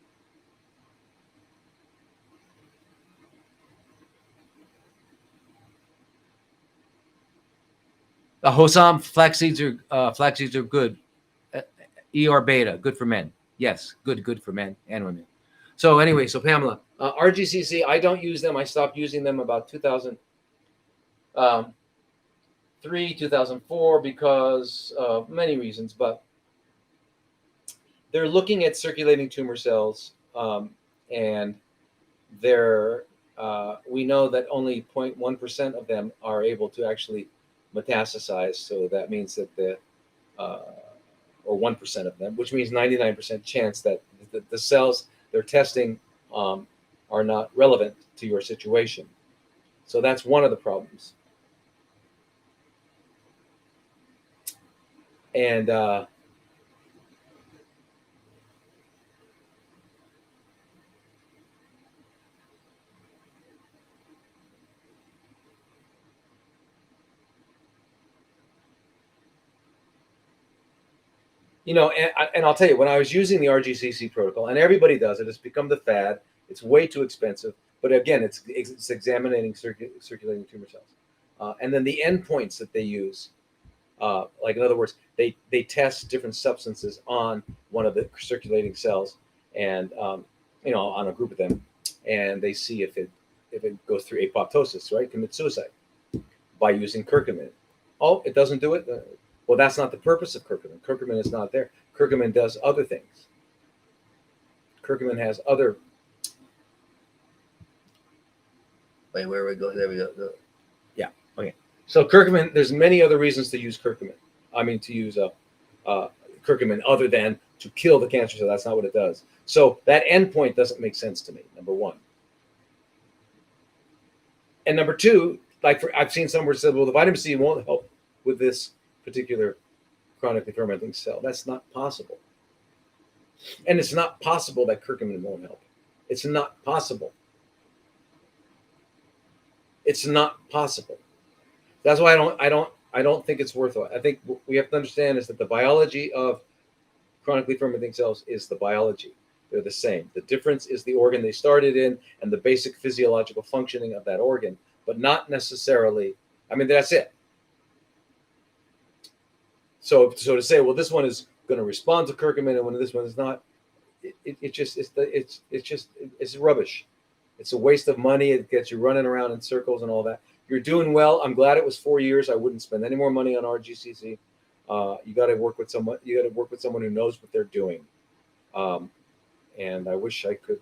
Hossam, flax seeds are good. ER beta, good for men. Yes, good for men and women. So anyway, so Pamela, RGCC, I don't use them. I stopped using them about 2003, 2004 because of many reasons, but they're looking at circulating tumor cells, and they're we know that only 0.1% of them are able to actually metastasize. So that means that or 1% of them, which means 99% chance that the cells they're testing are not relevant to your situation. So that's one of the problems. And and I'll tell you, when I was using the RGCC protocol, and everybody does it, it's become the fad. It's way too expensive, but again, it's examining circulating tumor cells, and then the endpoints that they use, like in other words, they test different substances on one of the circulating cells, and on a group of them, and they see if it goes through apoptosis, right, commits suicide by using curcumin. Oh, it doesn't do it. Well, that's not the purpose of curcumin. Curcumin is not there. Curcumin does other things. Curcumin has other. Wait, where we go? There we go. Yeah. Okay. So curcumin, there's many other reasons to use curcumin. I mean, to use curcumin other than to kill the cancer cell. That's not what it does. So that endpoint doesn't make sense to me. Number one. And number two, I've seen somewhere said, well, the vitamin C won't help with this particular chronically fermenting cell. That's not possible. And it's not possible that curcumin won't help. It's not possible. It's not possible. That's why I don't think it's worthwhile. I think what we have to understand is that the biology of chronically fermenting cells is the biology. They're the same. The difference is the organ they started in and the basic physiological functioning of that organ, but not necessarily. I mean, that's it. So to say, well, this one is going to respond to curcumin and when this one is not, it's rubbish. It's a waste of money. It gets you running around in circles and all that. You're doing well. I'm glad it was 4 years. I wouldn't spend any more money on RGCC. You got to work with someone. You got to work with someone who knows what they're doing. And I wish I could